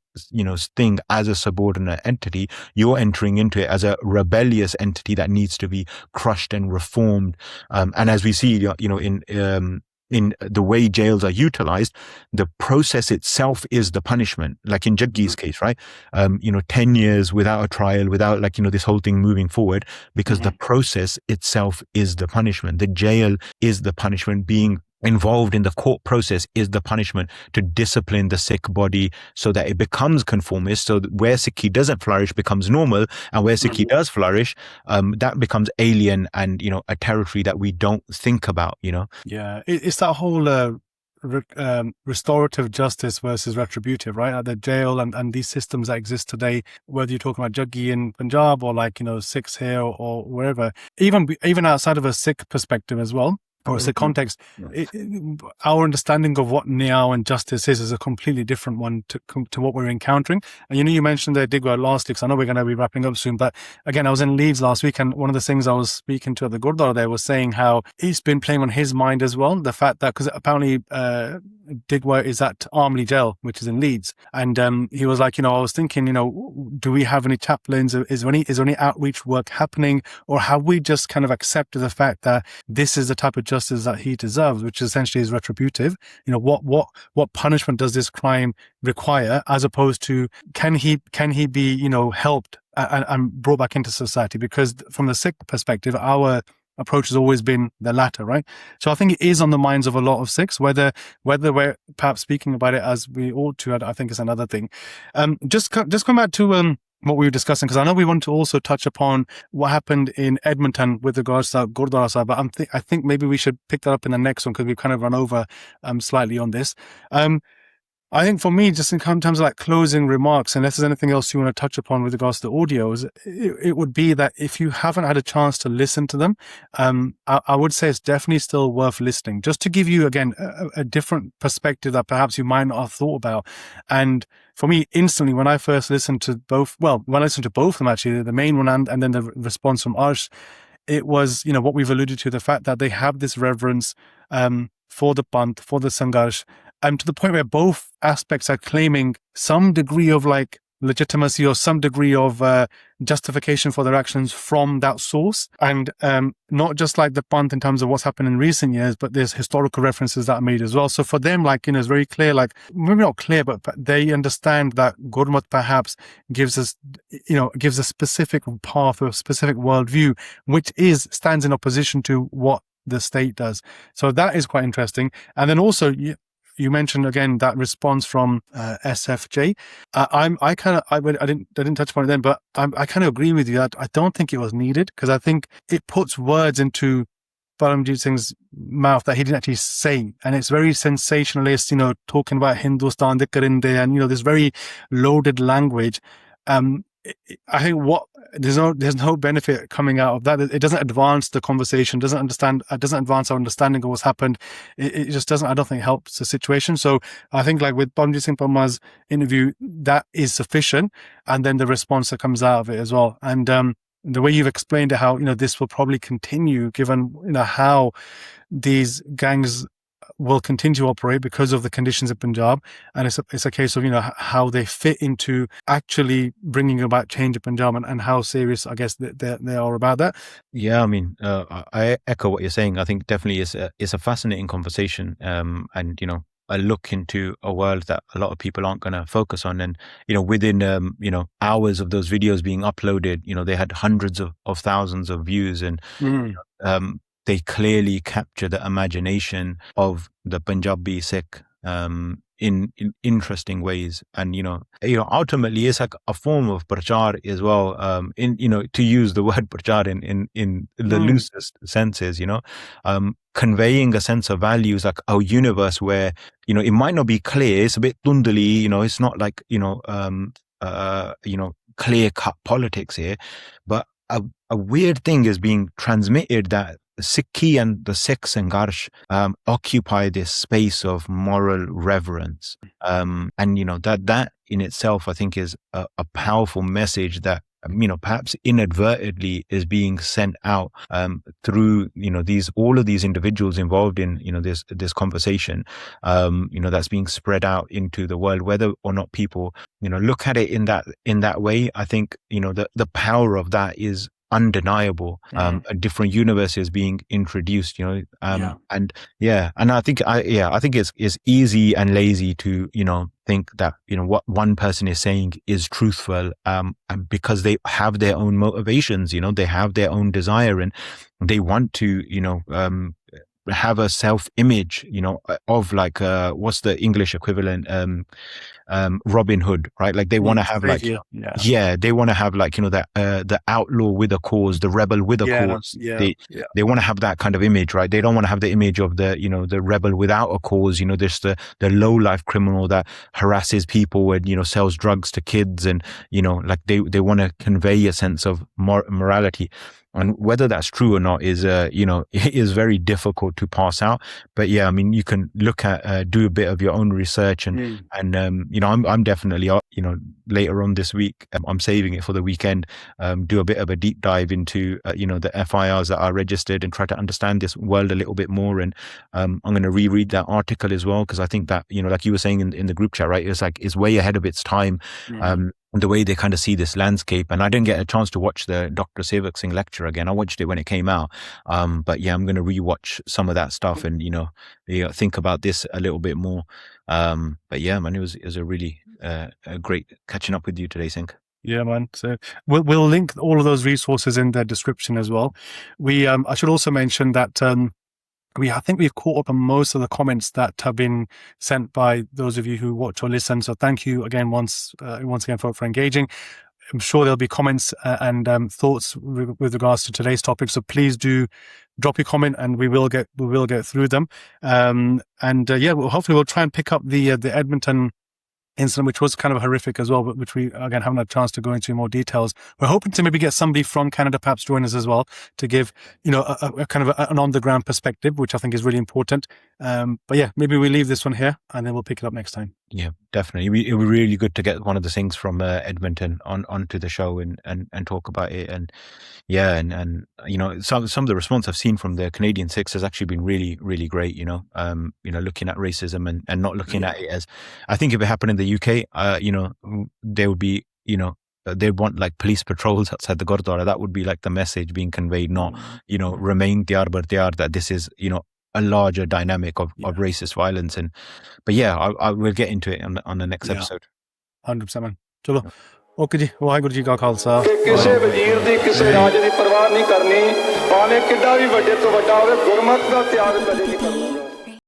thing as a subordinate entity. You're entering into it as a rebellious entity that needs to be crushed and reformed. And as we see, in the way jails are utilized, the process itself is the punishment. Like in Jaggi's case, right? 10 years without a trial, without this whole thing moving forward, because the process itself is the punishment. The jail is the punishment. Being involved in the court process is the punishment to discipline the Sikh body so that it becomes conformist. So where Sikhi doesn't flourish becomes normal, and where Sikhi does flourish, that becomes alien and, a territory that we don't think about, Yeah, it's that whole restorative justice versus retributive, right? At the jail and these systems that exist today, whether you're talking about Jaggi in Punjab or Sikhs here or wherever, even outside of a Sikh perspective as well, or it's a context, our understanding of what nyaya and justice is a completely different one to what we're encountering. And you mentioned the Digwa last week, so I know we're going to be wrapping up soon, but again, I was in Leeds last week, and one of the things I was speaking to at the Gurdwara there was saying how it's been playing on his mind as well, the fact that, because apparently Digwa is at Armley Jail, which is in Leeds, and he was like, I was thinking, do we have any chaplains? Is there any outreach work happening, or have we just kind of accepted the fact that this is the type of justice that he deserves, which essentially is retributive? What punishment does this crime require, as opposed to can he be helped and brought back into society? Because from the Sikh perspective, our approach has always been the latter, right? So I think it is on the minds of a lot of Sikhs, whether we're perhaps speaking about it as we ought to, I think is another thing. Just come back to what we were discussing, because I know we want to also touch upon what happened in Edmonton with regards to Gurdwara Sahib, but I think maybe we should pick that up in the next one, because we've kind of run over slightly on this. I think for me, just in terms of like closing remarks, unless there's anything else you want to touch upon with regards to the audios, it would be that if you haven't had a chance to listen to them, I would say it's definitely still worth listening, just to give you, again, a different perspective that perhaps you might not have thought about. And for me, instantly, when I first listened to both, when I listened to both of them, actually, the main one and then the response from Arsh, it was, what we've alluded to, the fact that they have this reverence for the Panth, for the Sangarsh, to the point where both aspects are claiming some degree of like legitimacy or some degree of justification for their actions from that source. And not just like the Panth in terms of what's happened in recent years, but there's historical references that are made as well. So for them, like, it's very clear, like, maybe not clear, but they understand that Gurmat perhaps gives us, gives a specific path or a specific worldview, which stands in opposition to what the state does. So that is quite interesting. And then also, you mentioned again that response from SFJ. I didn't touch upon it then, but I kind of agree with you that I don't think it was needed, because I think it puts words into Paramjit Singh's mouth that he didn't actually say, and it's very sensationalist. Talking about Hindustan, the Karinde, and this very loaded language. I think there's no benefit coming out of that. It doesn't advance the conversation, doesn't advance our understanding of what's happened. It just doesn't, I don't think, helps the situation. So I think, like with Paramjit Singh Pamma's interview, that is sufficient, and then the response that comes out of it as well. And the way you've explained it, how this will probably continue, given how these gangs will continue to operate because of the conditions in Punjab, and it's a case of how they fit into actually bringing about change in Punjab, and how serious, I guess, they are about that. Yeah, I mean, I echo what you're saying. I think definitely it's a fascinating conversation, and a look into a world that a lot of people aren't going to focus on. And within hours of those videos being uploaded, they had hundreds of thousands of views, and they clearly capture the imagination of the Panjabi Sikh in interesting ways. And ultimately it's like a form of prachar as well, to use the word prachar in the loosest senses, conveying a sense of values, like a universe where it might not be clear, it's a bit dundali, it's not like clear cut politics here, but a weird thing is being transmitted, that the Sikhi and the Sikh Sangarsh occupy this space of moral reverence. And that in itself, I think, is a powerful message that perhaps inadvertently is being sent out through all of these individuals involved in this conversation, that's being spread out into the world, whether or not people look at it in that way. I think the power of that is undeniable. A different universe is being introduced, and I think it's easy and lazy to think that what one person is saying is truthful, and because they have their own motivations, they have their own desire, and they want to have a self-image, of like what's the English equivalent, Robin Hood, right? Like they want to have like they want to have like the outlaw with a cause, the rebel with a cause. They want to have that kind of image, right? They don't want to have the image of the the rebel without a cause, just the low life criminal that harasses people and sells drugs to kids, and like they want to convey a sense of morality. And whether that's true or not is, it is very difficult to pass out. But yeah, I mean, you can look at, do a bit of your own research, and I'm definitely, later on this week, I'm saving it for the weekend, do a bit of a deep dive into, the FIRs that are registered, and try to understand this world a little bit more. And I'm going to reread that article as well, because I think that, like you were saying in the group chat, right, it's way ahead of its time. The way they kind of see this landscape. And I didn't get a chance to watch the Dr. Sevak Singh lecture again. I watched it when it came out. But yeah, I'm going to rewatch some of that stuff and, think about this a little bit more. But yeah, man, it was a really a great catching up with you today, Singh. Yeah, man. So we'll link all of those resources in the description as well. I should also mention that I think we've caught up on most of the comments that have been sent by those of you who watch or listen. So thank you again once again for engaging. I'm sure there'll be comments and thoughts with regards to today's topic. So please do drop your comment and we will get through them. Hopefully we'll try and pick up the Edmonton incident, which was kind of horrific as well, but which we again haven't had a chance to go into more details. We're hoping to maybe get somebody from Canada perhaps join us as well to give a kind of an on the ground perspective, which I think is really important. But yeah, maybe we leave this one here and then we'll pick it up next time. Yeah, definitely. It would be really good to get one of the Singhs from Edmonton onto the show and talk about it. And yeah, and some of the response I've seen from the Canadian Sikhs has actually been really, really great. Looking at racism and not looking at it as, I think if it happened in the UK, there would be, they want like police patrols outside the Gurdwara. That would be like the message being conveyed, not, remain diyar bar diyar, that this is, a larger dynamic of racist violence. But I will get into it on the next episode. 100%, man. Chalo. Okay ji, Waheguru ji ਕਾ ਖਾਲਸਾ। ਕਿਸੇ ਵਜ਼ੀਰ ਦੀ ਕਿਸੇ ਰਾਜ ਦੀ ਪਰਵਾਹ ਨਹੀਂ ਕਰਨੀ, ਭਾਵੇਂ ਕਿੱਡਾ ਵੀ ਵੱਡੇ ਤੋਂ ਵੱਡਾ ਹੋਵੇ, ਗੁਰਮਤ ਦਾ ਤਿਆਗ ਕਦੇ ਨਹੀਂ ਕਰੂੰਗਾ।